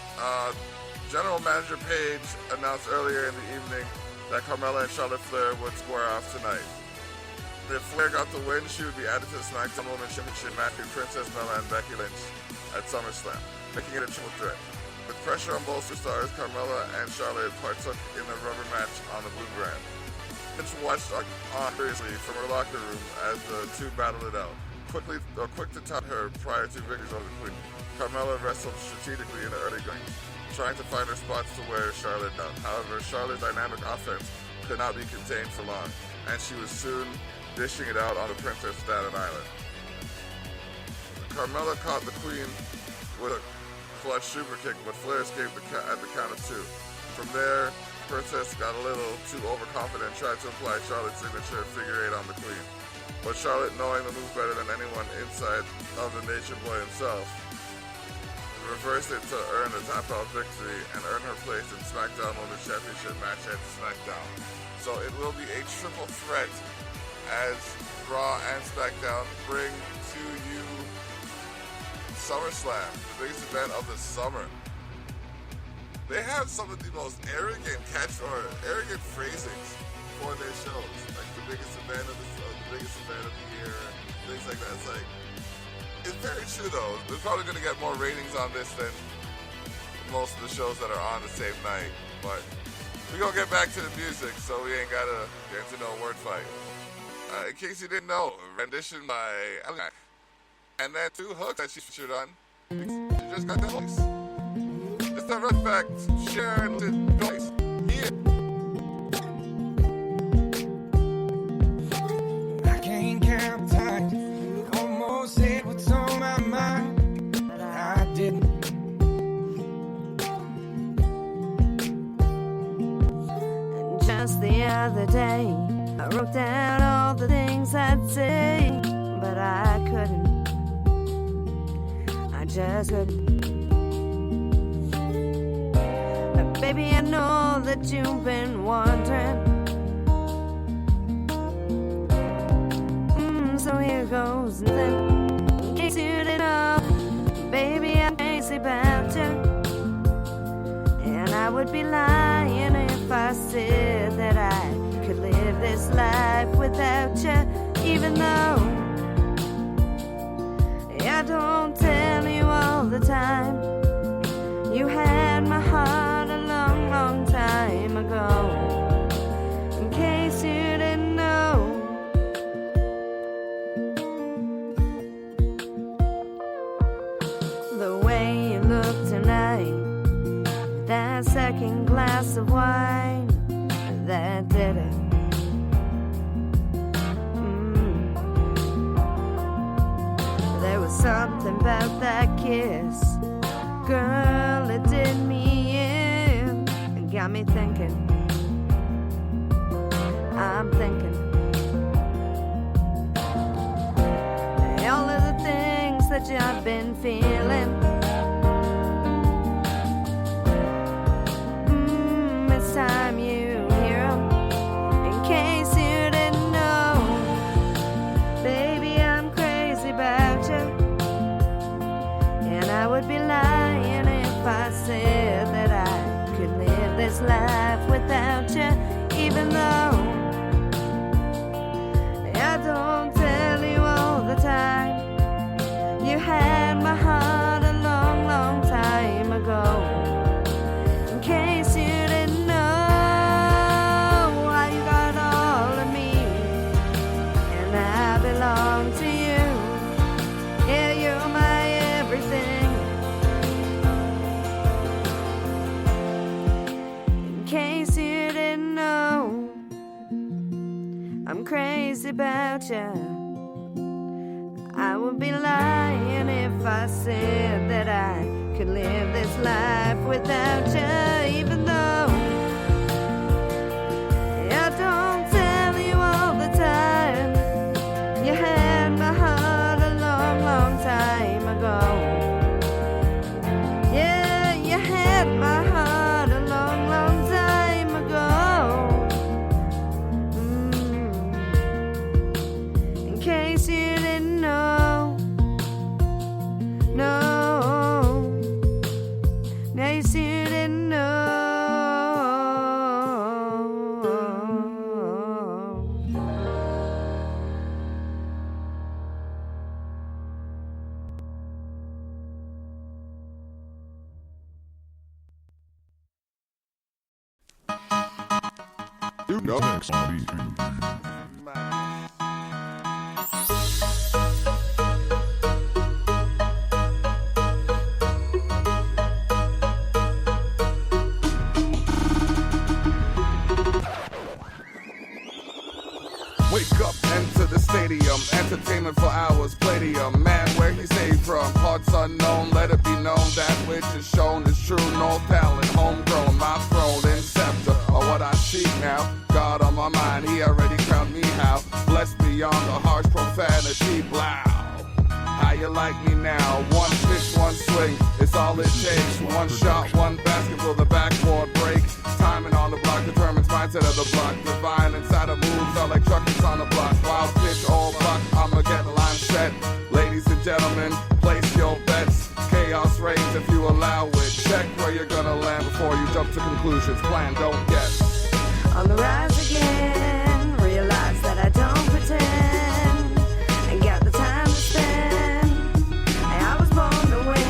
A: General Manager Paige announced earlier in the evening that Carmella and Charlotte Flair would square off tonight. If Flair got the win, she would be added to the SmackDown Women's Championship match with Princess Bella and Becky Lynch at SummerSlam, making it a triple threat. With pressure on both superstars, Carmella and Charlotte partook in a rubber match on the Blue Brand. Lynch watched on curiously from her locker room as the two battled it out. Quick to taunt her prior to victories over the Queen. Carmella wrestled strategically in the early going, trying to find her spots to wear Charlotte down. However, Charlotte's dynamic offense could not be contained for long, and she was soon dishing it out on the Princess Staten Island. Carmella caught the Queen with a clutch super kick, but Flair escaped at the count of 2. From there, Princess got a little too overconfident and tried to apply Charlotte's signature figure 8 on the Queen. But Charlotte, knowing the move better than anyone inside of the Nature Boy himself, reversed it to earn a tap-out victory and earn her place in SmackDown Women's Championship match at SmackDown. So it will be a triple threat as Raw and SmackDown bring to you SummerSlam, the biggest event of the summer. They have some of the most arrogant arrogant phrasings for their shows, like the biggest event of the year, things like that. It's like, it's very true though. They're probably going to get more ratings on this than most of the shows that are on the same night. But we're going to get back to the music, so we ain't got to get into no word fight. In case you didn't know, rendition by Ellen, and then 2 hooks that she featured on. She just got the voice. It's the Red Fact, sharing the voice. Yeah.
D: I can't count time. Almost said what's on my mind, but I didn't.
V: And just the other day, I wrote down all the things I'd say, but I couldn't. I just couldn't. Baby, I know that you've been wondering. So here goes nothing. In case you didn't know, baby, I'm crazy about you. And I would be lying if I said that I could live this life without you. Even though I don't tell you all the time. You had my heart a long, long time ago. In case you didn't know. The way you look tonight, that second glass of wine, that did it. There was something about that kiss, girl, it did me in. It got me thinking, I'm thinking all of the things that you've been feeling. It's time you hear 'em. In case you didn't know, baby, I'm crazy about you. And I would be lying if I said that I could live this life without you. Even though I don't tell you all the time. You had my heart a long, long time ago. In case you didn't know, why you got all of me, and I belong to you. Yeah, you're my everything. In case you didn't know, I'm crazy about you. I would be lying if I said that I could live this life without you. Even though I don't tell you all the time. You had my heart a long, long time ago. Yeah, you had my heart a long, long time ago. In case you didn't know, no, in case you didn't know.
W: You know next on beat.
A: unknown. Let it be known that which is shown is true. No talent, homegrown, my throne and scepter are what I seek now. God on my mind, he already crowned me how. Blessed beyond the harsh profanity, blow. How you like me now? One pitch, one swing, it's all it takes. One shot, one basket for the backboard break. Timing on the block determines mindset of the block. Divine inside of moves are like truckers on the block. Wild pitch, all buck, I'ma get line set. Ladies and gentlemen, place your bets. Chaos reigns if you allow it. Check where you're gonna land before you jump to conclusions. Plan, don't guess.
V: On the rise again, realize that I don't pretend. Ain't got the time to spend. I was born to win.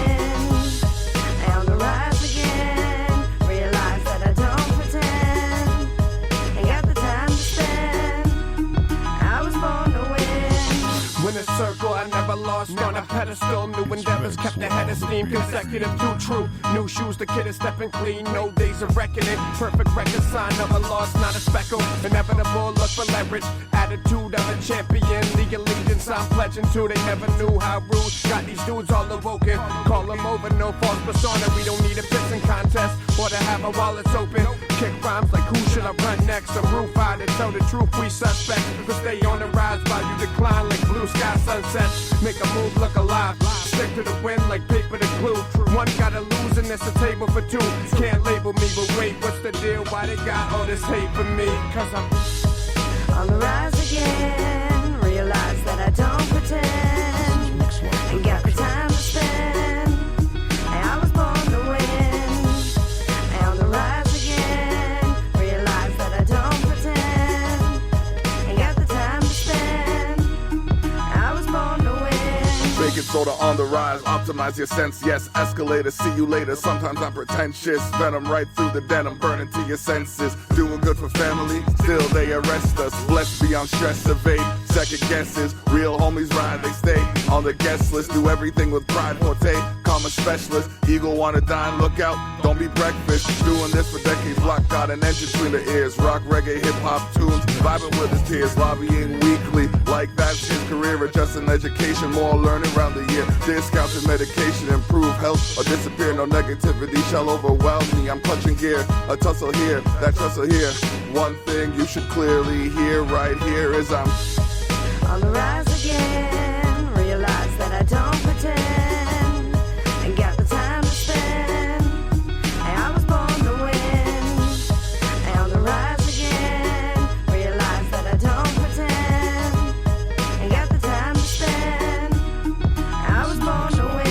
V: On the rise again, realize that I don't pretend. Ain't got the time to spend. I was born to win.
H: When a circle, I never lost on a pedestal. New endeavors kept ahead of steam, consecutive to true. New shoes, the kid is stepping clean. No days of reckoning. Perfect record sign of a loss, not a speckle. Inevitable look for leverage. Attitude of a champion. The allegiance I'm pledging to. They never knew how rude. Got these dudes all awoken. Call them over, no false persona. We don't need a pissing contest or to have our wallets open. Kick rhymes like who should I run next? A roof high to tell the truth. We suspect. But stay on the rise while you decline like blue sky sunsets. Make a move look alive. Stick to the wind like paper to glue. One gotta lose and it's a table for two. Can't label me, but wait, what's the deal? Why they got all this hate for me? Cause I'm
V: on the rise again. Realize that I don't pretend. Ain't got the time to spend. I was born to win. On the rise again. Realize that I don't pretend. Ain't got the time to spend. I was born to win.
A: Baking soda on the rise, optimize your sense, yes, escalator, see you later. Sometimes I'm pretentious, venom right through the denim, burning to your senses. Doing good for family, still they arrest us. Blessed beyond stress, evade second guesses. Real homies ride, they stay on the guest list. Do everything with pride, forte, common specialist. Eagle wanna dine, look out, don't be breakfast. Doing this for decades, block got an engine between the ears. Rock, reggae, hip-hop tunes, vibing with his peers. Lobbying weekly, like that's his career. Adjusting education, more learning around the year. Discounted medication, improve health or disappear. No negativity shall overwhelm me. I'm clutching gear, a tussle here, that tussle here. One thing you should clearly hear right here is I'm
V: on the rise again. Realize that I don't pretend. Ain't got the time to spend. I was born to win. On the rise again. Realize that I don't pretend. Ain't got the time to spend. I was born to win.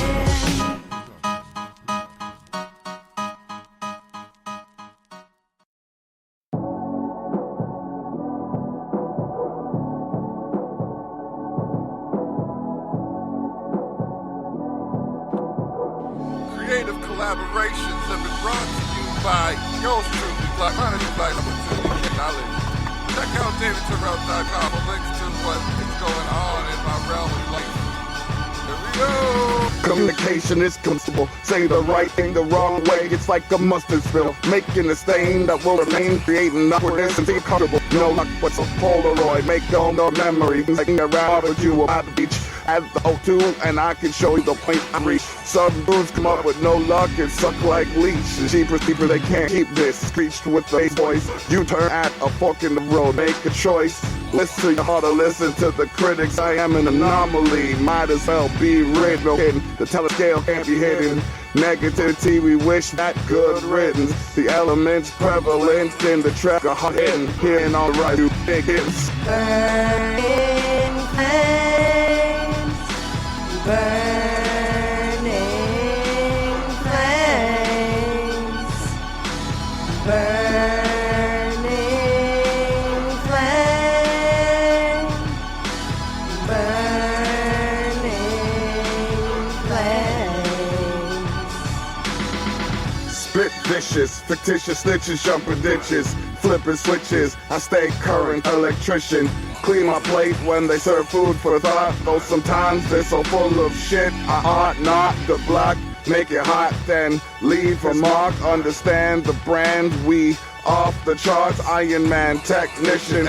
A: Creative collaborations have been brought to you by yours truly, Black Managing Black Opportunity Knowledge. Check out DavidTyrell.com for links to what is going on in my realm of life. Here we go!
K: Communication is comfortable. Say the right thing the wrong way. It's like a mustard spill, making a stain that will remain, creating awkwardness and feel comfortable. No luck, what's a Polaroid? Make all the memories. Like around with you at the beach at the O2, and I can show you the point I reach. Some dudes come up with no luck and suck like leech. And cheaper, they can't keep this. Screeched with the bass voice. You turn at a fork in the road, make a choice. Listen to your heart or listen to the critics. I am an anomaly, might as well be rid. No kidding, the telescale can't be hidden. Negativity, we wish that good riddance. The elements prevalent in the track are hot hidden. Hearing all right, you big hits.
V: Burning flames, burning flames, burning flames, burning flames.
K: Spit vicious, fictitious snitches, jumping ditches, flipping switches. I stay current, electrician. Clean my plate when they serve food for thought. Though sometimes they're so full of shit, I ought not to block. Make it hot, then leave a mark. Understand the brand, we off the charts. Iron Man technician,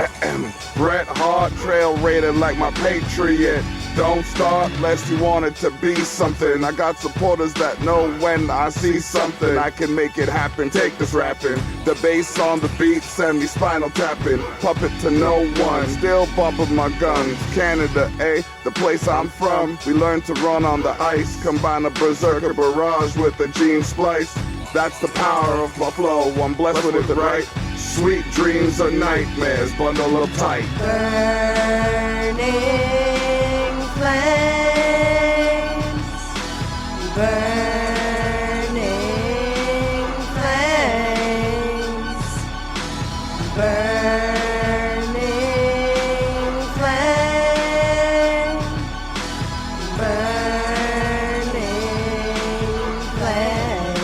K: Bret Hart trail rated like my Patriot. Don't start unless you want it to be something. I got supporters that know when I see something, I can make it happen. Take this rapping, the bass on the beat, send me spinal tapping. Puppet to no one, still bumping my guns. Canada, the place I'm from. We learn to run on the ice, combine a berserker barrage with a gene splice. That's the power of my flow, I'm blessed with it, right? Sweet dreams are nightmares, bundle up tight.
V: Burning flames, burning flames, burning flames, burning flames.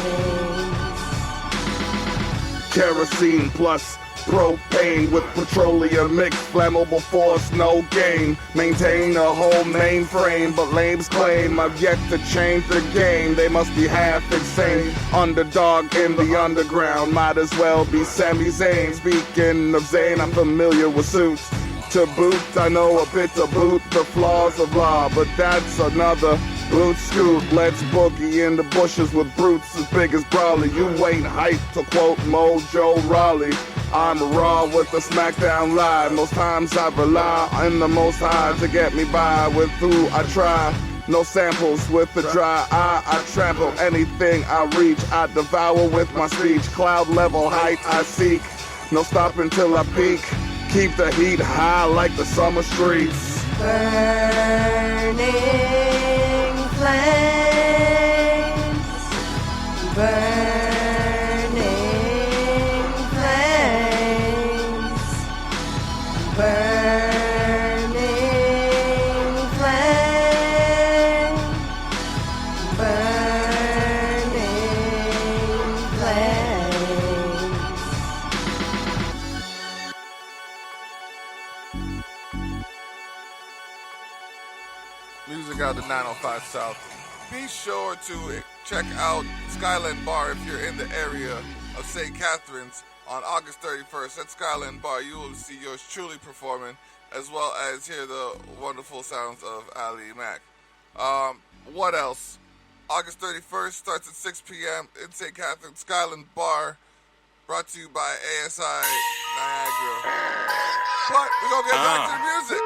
K: Kerosene plus propane with petroleum mixed, flammable force, no gain. Maintain a whole mainframe, but lames claim I've yet to change the game. They must be half insane. Underdog in the underground, might as well be Sami Zayn. Speaking of Zayn, I'm familiar with suits. To boot, I know a bit about the flaws of law, but that's another boot scoot. Let's boogie in the bushes with brutes as big as Brawley. You ain't hype, to quote Mojo Rawley. I'm raw with the SmackDown Live. Most times I rely on the Most High to get me by with who I try. No samples with the dry eye. I trample anything I reach. I devour with my speech. Cloud level height I seek. No stopping till I peak. Keep the heat high like the summer streets.
V: Burning flames, burning flames, burning flames, burning flames.
A: Music out the 905 South. Be sure to check out Skyland Bar if you're in the area of St. Catharines on August 31st. At Skyland Bar, you will see yours truly performing, as well as hear the wonderful sounds of Ali Mack. What else? August 31st starts at 6 p.m. in St. Catharines, Skyland Bar, brought to you by ASI Niagara. But we're going to get back to the music.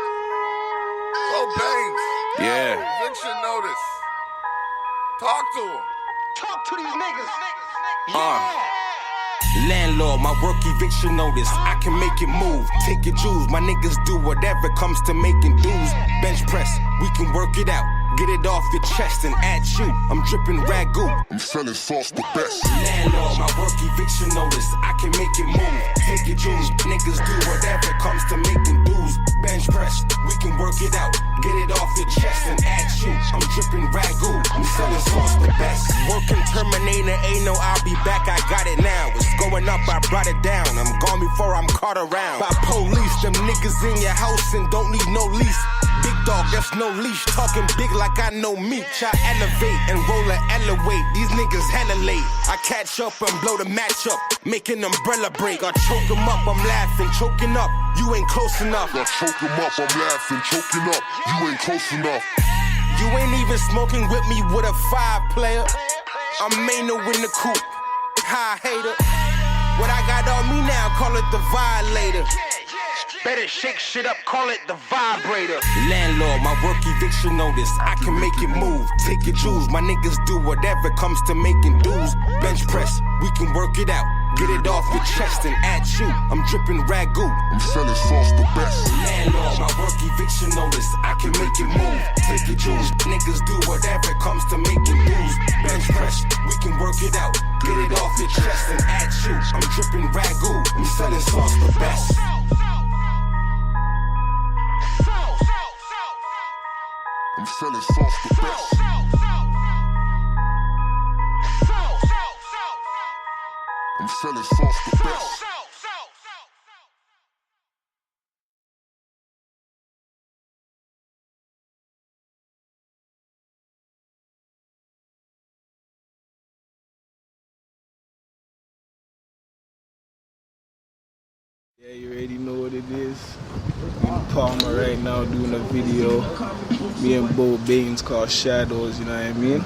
A: Oh, Baines.
L: Yeah.
A: Eviction notice. Talk to him.
Q: Talk to these niggas.
L: Landlord, my work eviction notice. I can make it move. Take your jewels. My niggas do whatever comes to making dues. Bench press, we can work it out. Get it off your chest and at you. I'm dripping ragu.
K: I'm selling sauce the best.
L: Landlord, my work eviction notice. I can make it move. Take your jewels. Niggas do whatever comes to making dues. Bench press, we can work it out. Get it off your chest and at you. I'm dripping ragu. I'm selling sauce the best. Working Terminator, ain't no I'll be back. I got it now. It's going up, I brought it down. I'm gone before I'm caught around. By police, them niggas in your house and don't need no lease. Big dog, that's no leash. Talking big like I know me. Try elevate and roll a elevate. These niggas hella late. I catch up and blow the match up. Make an umbrella break. I choke them up, I'm laughing. Choking up, you ain't close enough.
K: I choke them up, I'm laughing. Choking up, you ain't close enough.
L: You ain't even smoking with me with a 5-player. I'm Mano in the coupe. High hater. What I got on me now, call it the violator. Better shake shit up, call it the vibrator. Landlord, my work eviction notice. I can make it move. Take your jewels. My niggas do whatever comes to making dues. Bench press, we can work it out. Get it off your chest and at you. I'm dripping ragu.
K: I'm selling sauce the best.
L: Landlord, my work eviction notice. I can make it move. Take your jewels. Niggas do whatever comes to making dues. Bench press, we can work it out. Get it off your chest and at you. I'm dripping ragu. I'm selling sauce the best.
K: I'm selling sauce the best. I'm selling sauce the best.
E: Yeah, you already know what it is. In Palmer right now doing a video. Me and Bo Baines called Shadows, you know what I mean?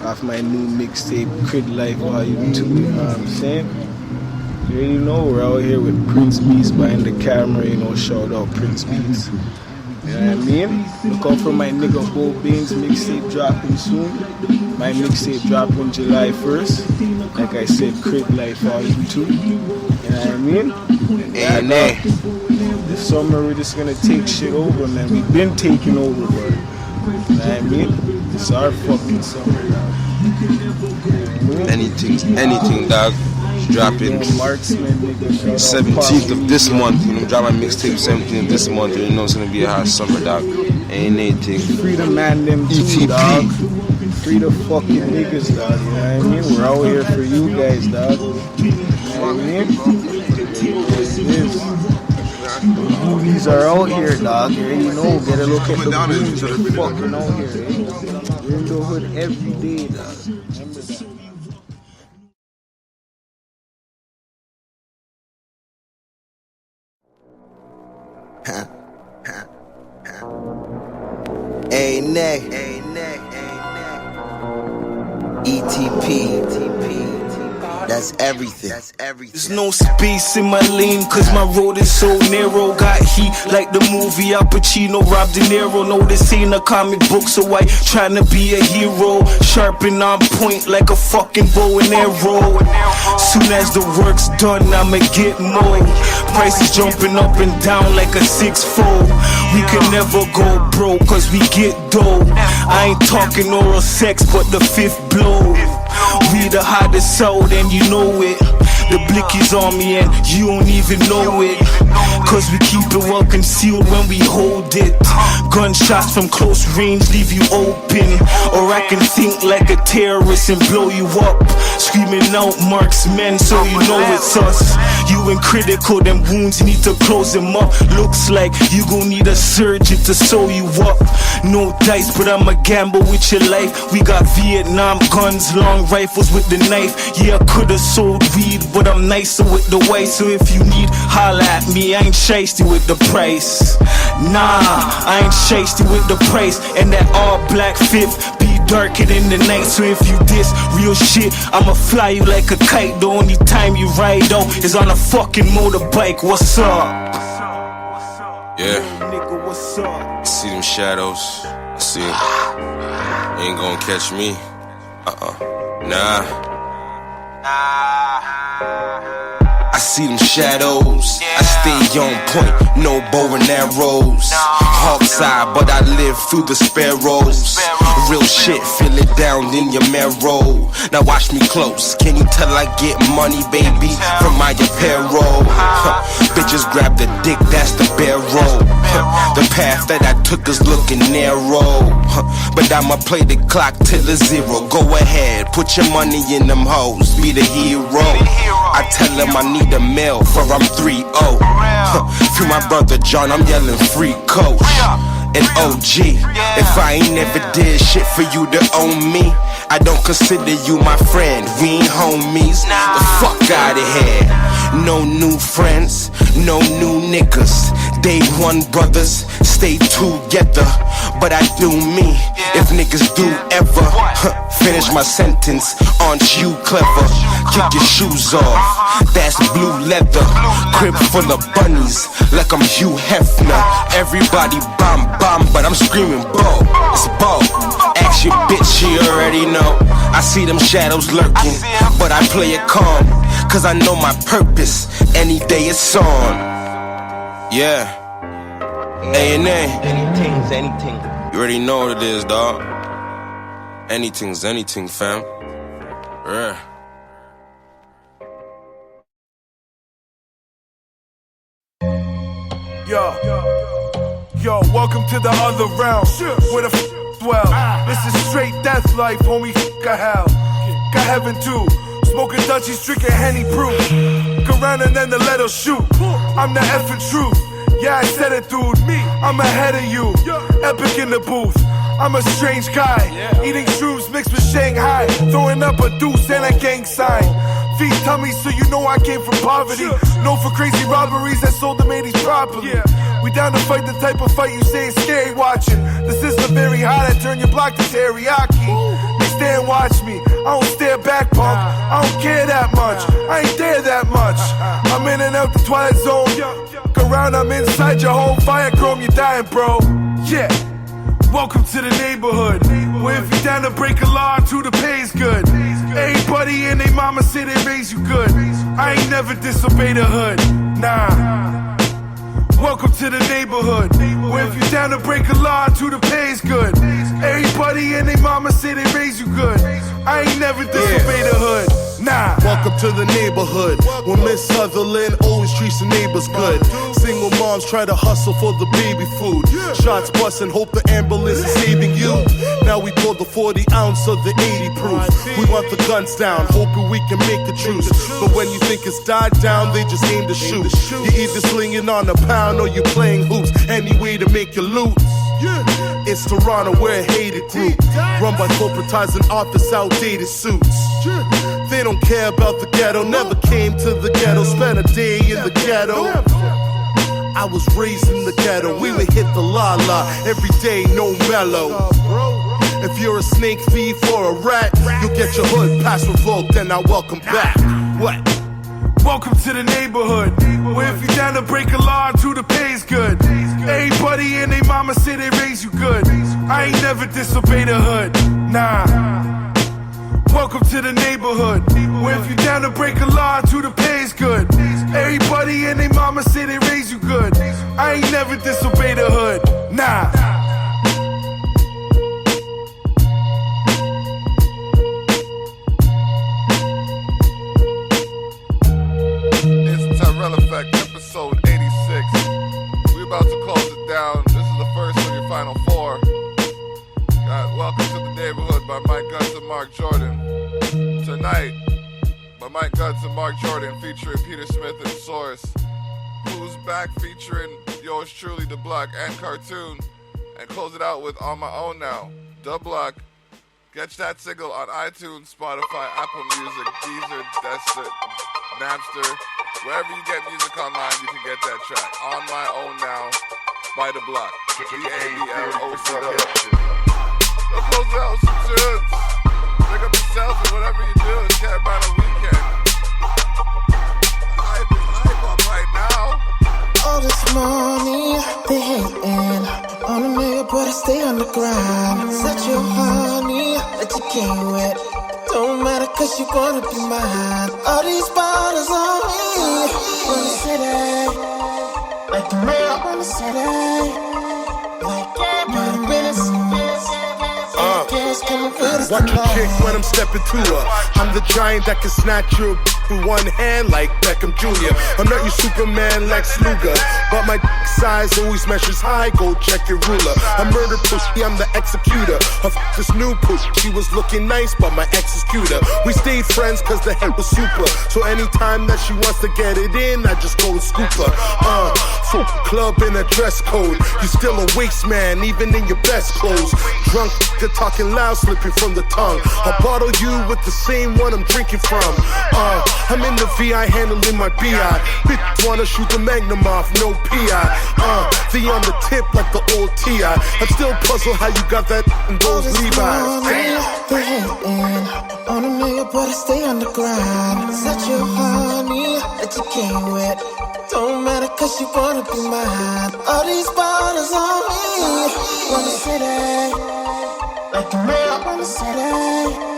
E: Off my new mixtape, Crid Life Volume 2, you know what I'm saying? You already know we're out here with Prince Beast behind the camera, you know, shout out Prince Beast. You know what I mean? Look out for my nigga Bo Baines mixtape dropping soon. My mixtape dropping July 1st. Like I said, Crid Life Volume 2. You know what I mean? And this summer we're just gonna take shit over, man. We've been taking over, bro. You know what I mean? It's our fucking summer, dog.
M: Anything, dog. Dropping 17th of this month. You know, drop my mixtape 17th of this month. You know it's gonna be a hot summer, dog. Ain't anything.
E: Free the man them too, dog. Free the fucking niggas, dog. You know what I mean? We're out here for you guys, dog. You know what I mean? The movies are out here, dog. You already know. Better look at the movies. They're fucking out here, eh? We're in the hood every day, dog. Remember that.
W: Hey, Nick. ETP. That's everything.
Q: There's no space in my lane, cause my road is so narrow. Got heat like the movie Al Pacino, Rob De Niro. No, this ain't a comic book, so I tryna be a hero. Sharp and on point like a fucking bow and arrow. Soon as the work's done, I'ma get more. Prices jumping up and down like a 6-4. We can never go broke, cause we get dough. I ain't talking oral sex, but the fifth blow. We the hottest out and you know it. The blick is on me and you don't even know it. Cause we keep it well concealed when we hold it. Gunshots from close range leave you open. Or I can think like a terrorist and blow you up. Screaming out marksmen so you know it's us. You ain't critical, them wounds need to close them up. Looks like you gon' need a surgeon to sew you up. No dice, but I'ma gamble with your life. We got Vietnam guns, long rifles with the knife. Yeah, I could've sold weed, but I'm nicer with the white. So if you need, holla at me, I ain't shiesty with the price. Nah, I ain't shiesty with the price. And that all black fifth be darker than the night. So if you diss real shit, I'ma fly you like a kite. The only time you ride out is on a fucking motorbike. What's up?
M: Yeah.
Q: Nigga, what's up?
M: I see them shadows. I see it. Ain't gonna catch me. Nah. I see them shadows. I stay on point, no bow and arrows. Hawk's eye, but I live through the sparrows. Real shit, feel it down in your marrow. Now watch me close. Can you tell I get money, baby, from my apparel? Bitches grab the dick, that's the barrel. The path that I took is looking narrow. But I'ma play the clock till it's zero. Go ahead, put your money in them hoes, be the hero. I tell them I need a meal for I'm 3-0. Through my brother John, I'm yelling free coach. And OG, if I ain't never did shit for you to own me, I don't consider you my friend, we ain't homies. The fuck out of here. No new friends, no new niggas. Day one brothers, stay together. But I do me, if niggas do ever finish my sentence, aren't you clever? Kick your shoes off, that's blue leather. Crib full of bunnies, like I'm Hugh Hefner. Everybody bomb, but I'm screaming Bo, it's Bo. Ask your bitch, she already know. I see them shadows lurking, but I play it calm, cause I know my purpose, any day it's on. Yeah, A&A.
W: Anything's anything.
M: You already know what it is, dog. Anything's anything, fam. Yeah.
R: Yo, welcome to the other realm, where the dwell. This is straight death life, homie, got hell. Got heaven too, smoking Dutchies, drinking Henny proof. Go around and then the letter shoot. I'm the effing truth, yeah I said it dude. I'm ahead of you, epic in the booth. I'm a strange guy, eating shrooms mixed with Shanghai, throwing up a deuce and a gang sign. Feet tummy, so you know I came from poverty. Known for crazy robberies that sold the ladies properly. We down to fight the type of fight you say is scary watching. The system very hot, I turn your block to teriyaki. They stare and watch me, I don't stare back, punk. I don't care that much, I ain't there that much. I'm in and out the twilight zone. Look around, I'm inside your home. Fire chrome, you dying, bro. Yeah. Welcome to the neighborhood, where if you down to break a law, to the pay's good. Everybody and they mama say they raise you good. I ain't never disobeyed the hood, nah. Welcome to the neighborhood, where if you down to break a law, to the pay's good. Everybody and they mama say they raise you good. I ain't never disobeyed the hood, nah.
C: Welcome to the neighborhood, where Miss Sutherland always treats the neighbors good. Single moms try to hustle for the baby food. Shots busting, hope the ambulance is saving you. Now we pour the 40 ounce of the 80 proof. We want the guns down, hoping we can make a truce. But when you think it's died down, they just aim to shoot. You either slinging on a pound or you playing hoops. Any way to make you lose. It's Toronto, we're a hated group, run by corporatizing office outdated suits. They don't care about the ghetto, never came to the ghetto, spent a day in the ghetto. I was raised in the ghetto, we would hit the la-la every day, no mellow. If you're a snake thief or a rat, you'll get your hood pass revoked and I welcome back. What?
R: Welcome to the neighborhood, where if you down to break a law, to the pay's good. Everybody and they mama say they raise you good. I ain't never disobeyed the hood, nah. Welcome to the neighborhood, where if you down to break a law, to the pay's good. Everybody and they mama say they raise you good. I ain't never disobeyed the hood, nah.
A: Tyrell Effect, episode 86. We about to close it down. This is the first of your final four. Got Welcome to the Neighborhood by Mike Guns and Mark Jordan. Tonight, by Mike Guns and Mark Jordan, featuring Peter Smith and Source. Who's Back, featuring yours truly, The Block and Cartoon. And close it out with On My Own Now, The Block. Get that single on iTunes, Spotify, Apple Music, Deezer, Napster. Wherever you get music online, you can get that track. On My Own Now by The Block. B-A-B-L-O-C-W. Let's close it out with some tunes. Pick up yourself and whatever you do, it's Care About a Weekend. The hype is hype up right now.
J: All this money, they hating on a nigga, but I stay on the grind. Set your honey that you came with. Don't matter cause you wanna be mine. All these bottles on me. From the city, like the mail from the city. Like my business.
C: Watch your chick when I'm stepping to her. I'm the giant that can snatch you with one hand like Beckham Jr. I'm not your Superman Lex Luger, but my size always measures high. Go check your ruler. I murder pussy, I'm the executor of this new push. She was looking nice, but my ex is cuter. We stayed friends cause the head was super. So anytime that she wants to get it in, I just go and scoop her. Full club in a dress code. You still a waste man, even in your best clothes. Drunk, you're talking loud, slipping from the tongue. I'll bottle you with the same one I'm drinking from. I'm in the VI handling my BI. Bitch wanna shoot the Magnum off, no PI. The on the tip like the old TI. I'm still puzzled how you got that in those Levi's.
J: They hating on a nigga, but I stay on the grind. Set your honey that you came with. Don't matter cause you wanna be mine. All these bottles on me. From the city, like the mail from the city.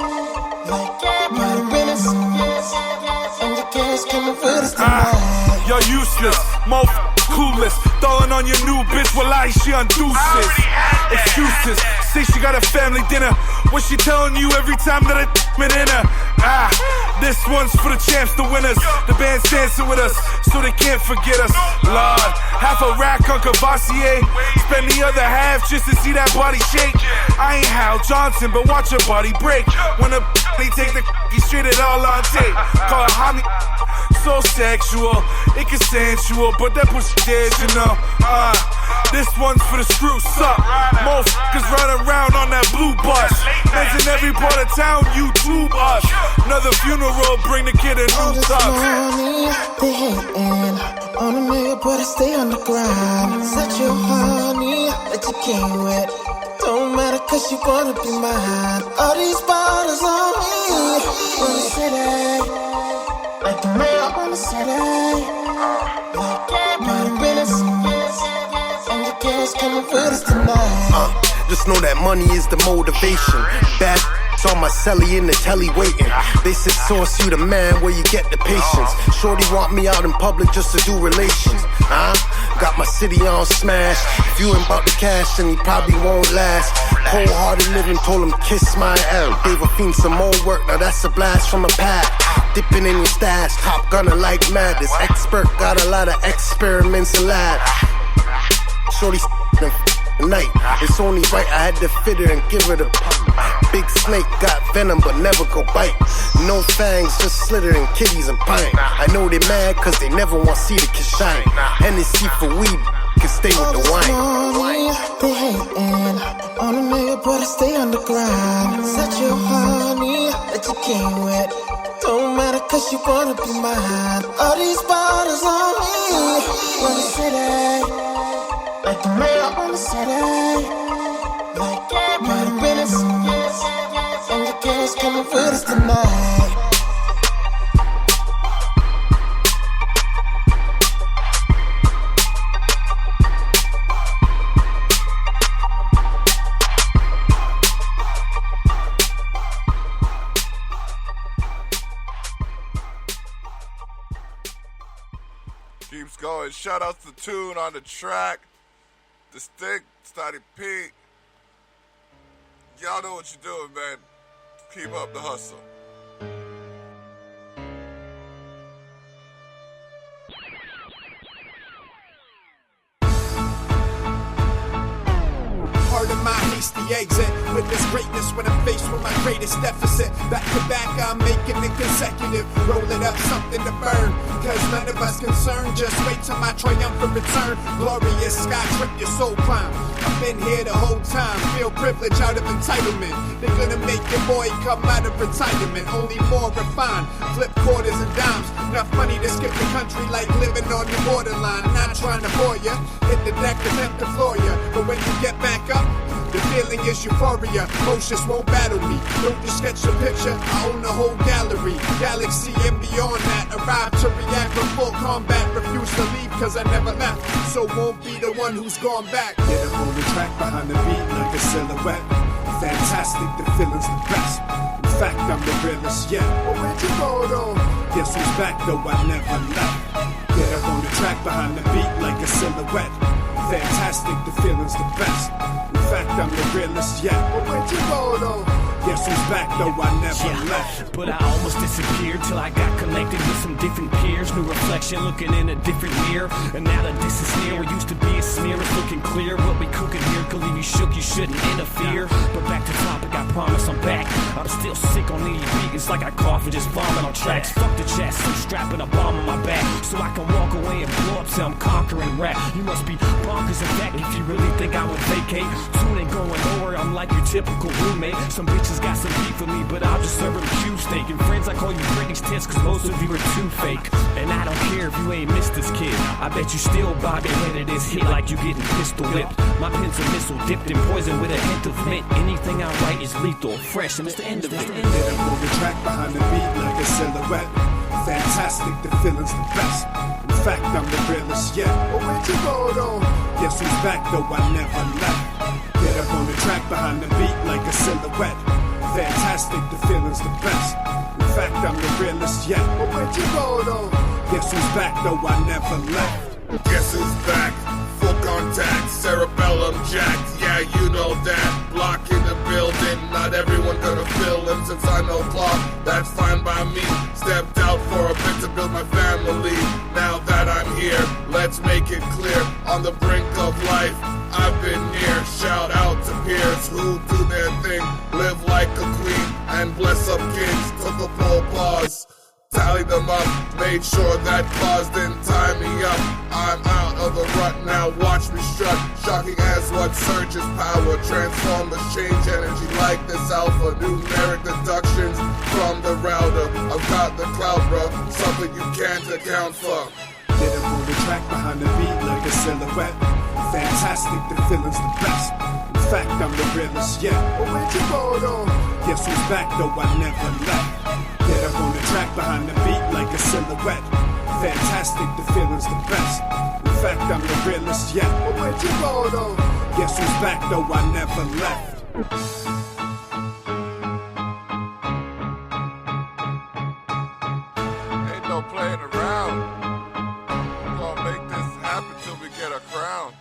J: Like my business. And your cash coming for us tonight.
R: You're useless, clueless. Throwing on your new bitch while she on deuces. Excuses, say she got a family dinner. What she telling you every time that I it in her? This one's for the champs, the winners. The band's dancing with us, so they can't forget us. Lord, half a rack on Cavassier. Spend the other half just to see that body shake. I ain't Hal Johnson, but watch her body break. When a they take the straight it all on tape. Call it homie. So sexual, inconsensual, but that pussy dead kids, you know. This one's for the screw suck. Motherfuckers running around on that blue bus. Fans in every part of town, YouTube us. Another funeral, bring the kid a new tux.
J: Money, they hating on a nigga, but I stay on the grind. Such a honey that you came with. Don't matter, cause you wanna be mine. All these bottles on me. From the city, like the mail on the city. Like party business. And your girls coming with us tonight.
B: Just know that money is the motivation. Bad on my celly in the telly waiting. They said source you the man where you get the patience. Shorty want me out in public just to do relations. Got my city on smash. If you ain't about the cash, then you probably won't last. Cold-hearted living, told him kiss my L. Gave a fiend some more work, now that's a blast from a pad. Dipping in your stash, top gunner like mad. This expert got a lot of experiments in lab. Shorty night. It's only right I had to fit her and give her the big snake got venom but never go bite. No fangs, just slither and kitties and pine. I know they mad cause they never want to see the kid shine. Hennessy for weed, can stay with the wine.
J: Money, they hating on a nigga, but I stay on the grind. Such a honey that you came with. Don't matter cause you wanna be mine. All these bottles on me. From the city, like the mail on the city. Like party business. And your girls coming with us tonight.
A: Keeps going. Shout out to Tune on the track. Distinct, Study Pete. Y'all know what you're doing, man. Keep up the hustle.
O: Pardon my hasty exit. Witness greatness when I'm faced with my greatest deficit. Back to back, I'm making it consecutive. Rolling up something to burn. Cause none of us concerned. Just wait till my triumphant return. Glorious sky trip, your soul climb. I've been here the whole time. Feel privilege out of entitlement. They're gonna make your boy come out of retirement. Only more refined. Flip quarters and dimes. Enough money to skip the country like living on the borderline. Not trying to bore ya. Hit the deck, attempt to floor ya. But when you get back up, the feeling is euphoria. Emotions won't battle me. Don't just sketch a picture. I own the whole gallery. Galaxy and beyond that. Arrive to react with full combat. Refuse to leave cause I never left. So won't be the one who's gone back. Get up on the track behind the beat like a silhouette. Fantastic, the feeling's the best. In fact, I'm the realest yet. Well, where'd you go though? Guess who's back though? I never left. Get up on the track behind the beat like a silhouette. Fantastic, the feeling's the best. In fact, I'm the realest yet. Well, where'd you go though? Guess who's back though? I never left.
P: But I almost disappeared till I got connected with some different peers. New reflection looking in a different mirror. And now the distance near what used to be a smear is looking clear. What we cooking here could leave you shook, you shouldn't interfere. But back to topic, I promise I'm back. I'm still sick on any beat, it's like I cough and just vomit on tracks. Fuck the chest, I'm strapping a bomb on my back. So I can walk away and blow up till I'm conquering rap. You must be bonkers in fact if you really think I would vacate. Tune ain't going nowhere, I'm like your typical roommate. Some bitches got some beef with me, but I'll just serve them cube steak. And friends, I call you Britney's tits, cause most of you are too fake. And I don't care if you ain't missed this kid. I bet you still bob your head at this hit like you getting pistol whipped. My pen's a missile dipped in poison with a hint of mint. Anything I write is lethal, fresh, and it's the end of it.
O: Get up on the track behind the beat like a silhouette. Fantastic, the feeling's the best. In fact, I'm the realest yet. Well, where'd you go though? Guess who's back though? I never left. Get up on the track behind the beat like a silhouette. Fantastic, the feeling's the best. In fact, I'm the realest yet. Well, where'd you go though? Guess who's back though? I never left.
A: Guess who's back? Full contact, cerebellum jacked. Yeah, you know that. Block in the building. Not everyone gonna fill him since I know clock. That's fine by me. Stepped out for a bit to build my family. Now that I'm here, let's make it clear. On the brink of life, I've been near. Shout out to peers who do their thing. Live like a queen and bless up kings. Took a full pause tallied them up, made sure that cause didn't tie me up. I'm out of the rut now, watch me strut. Shocking as what surges power, transformers change energy like this alpha. Numeric deductions from the router. I've got the cloud, bruh, something you can't account for.
O: Get up on the track behind the beat like a silhouette. Fantastic, the feeling's the best. In fact, I'm the realest yet. But where'd you go though? Guess who's back though? I never left. Get up on the track behind the beat like a silhouette. Fantastic, the feeling's the best. In fact, I'm the realest yet. But where'd you go though? Guess who's back though? I never left.
A: Ain't no playing around. We're gonna make this happen till we get a crown.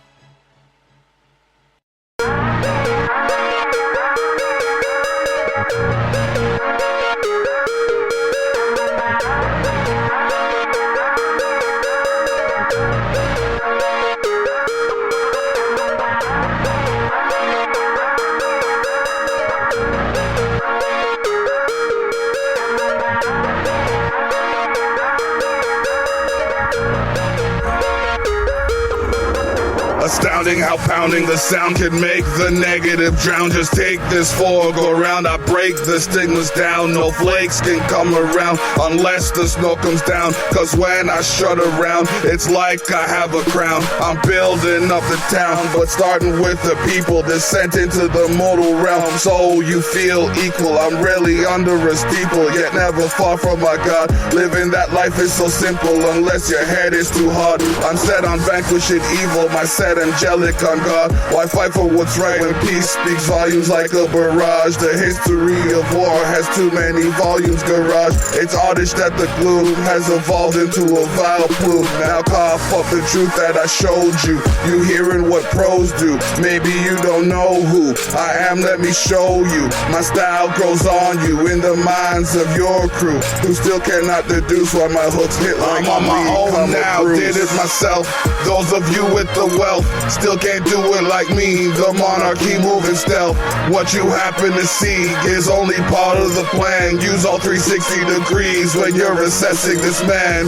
K: Astounding how pounding the sound can make the negative drown. Just take this for a go round. I break the stigmas down. No flakes can come around unless the snow comes down. Cause when I shut around, it's like I have a crown. I'm building up the town, but starting with the people. Descent into the mortal realm, so you feel equal. I'm really under a steeple, yet never far from my God. Living that life is so simple unless your head is too hard. I'm set on vanquishing evil, my set angelic on God. Why fight for what's right when peace speaks volumes like a barrage? The history of war has too many volumes, garage. It's oddish that the gloom has evolved into a vile plume. Now cough up the truth that I showed you. You hearing what pros do. Maybe you don't know who I am, let me show you. My style grows on you in the minds of your crew, who still cannot deduce why my hooks hit like I'm on my own now. Did it myself. Those of you with the wealth still can't do it like me. The monarchy moving stealth. What you happen to see is only part of the plan. Use all 360 degrees when you're assessing this man.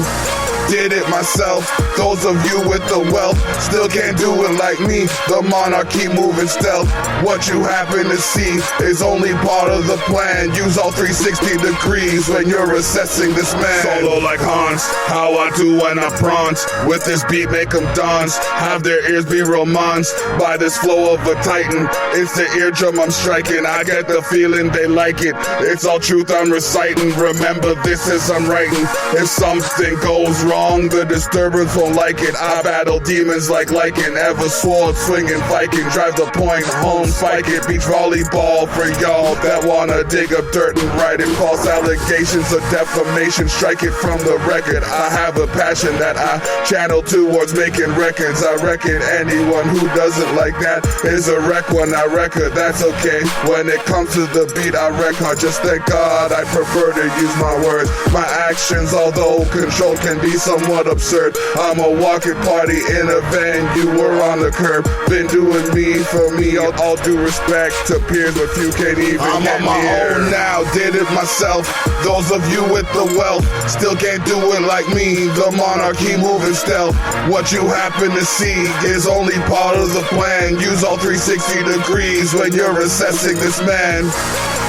K: Did it myself. Those of you with the wealth still can't do it like me. The monarchy moving stealth. What you happen to see is only part of the plan. Use all 360 degrees when you're assessing this man. Solo like Hans, how I do when I prance. With this beat make them dance, have their ears be romanced by this flow of a titan. It's the eardrum I'm striking, I get the feeling they like it. It's all truth I'm reciting, remember this as I'm writing. If something goes wrong, the disturbance won't like it. I battle demons like lichen, ever sword swinging Viking. Drive the point home, spike it. Beach volleyball for y'all that wanna dig up dirt and write it. False allegations of defamation, strike it from the record. I have a passion that I channel towards making records. I reckon anyone who doesn't like that is a wreck when I record. That's okay. When it comes to the beat, I record. Just thank God I prefer to use my words. My actions, although controlled, can be somewhat absurd. I'm a walking party in a van. You were on the curb. Been doing me for me. All due respect to peers, but few can't even I'm get on my own now. Did it myself. Those of you with the wealth still can't do it like me. The monarchy moving stealth. What you happen to see is only part of the plan. Use all 360 degrees when you're assessing this man.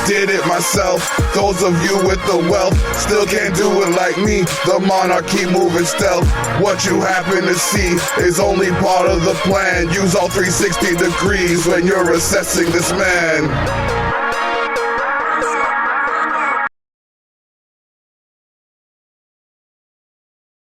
K: Did it myself. Those of you with the wealth still can't do it like me. The monarchy moving stealth. What you happen to see is only part of the plan. Use all 360 degrees when you're assessing this man.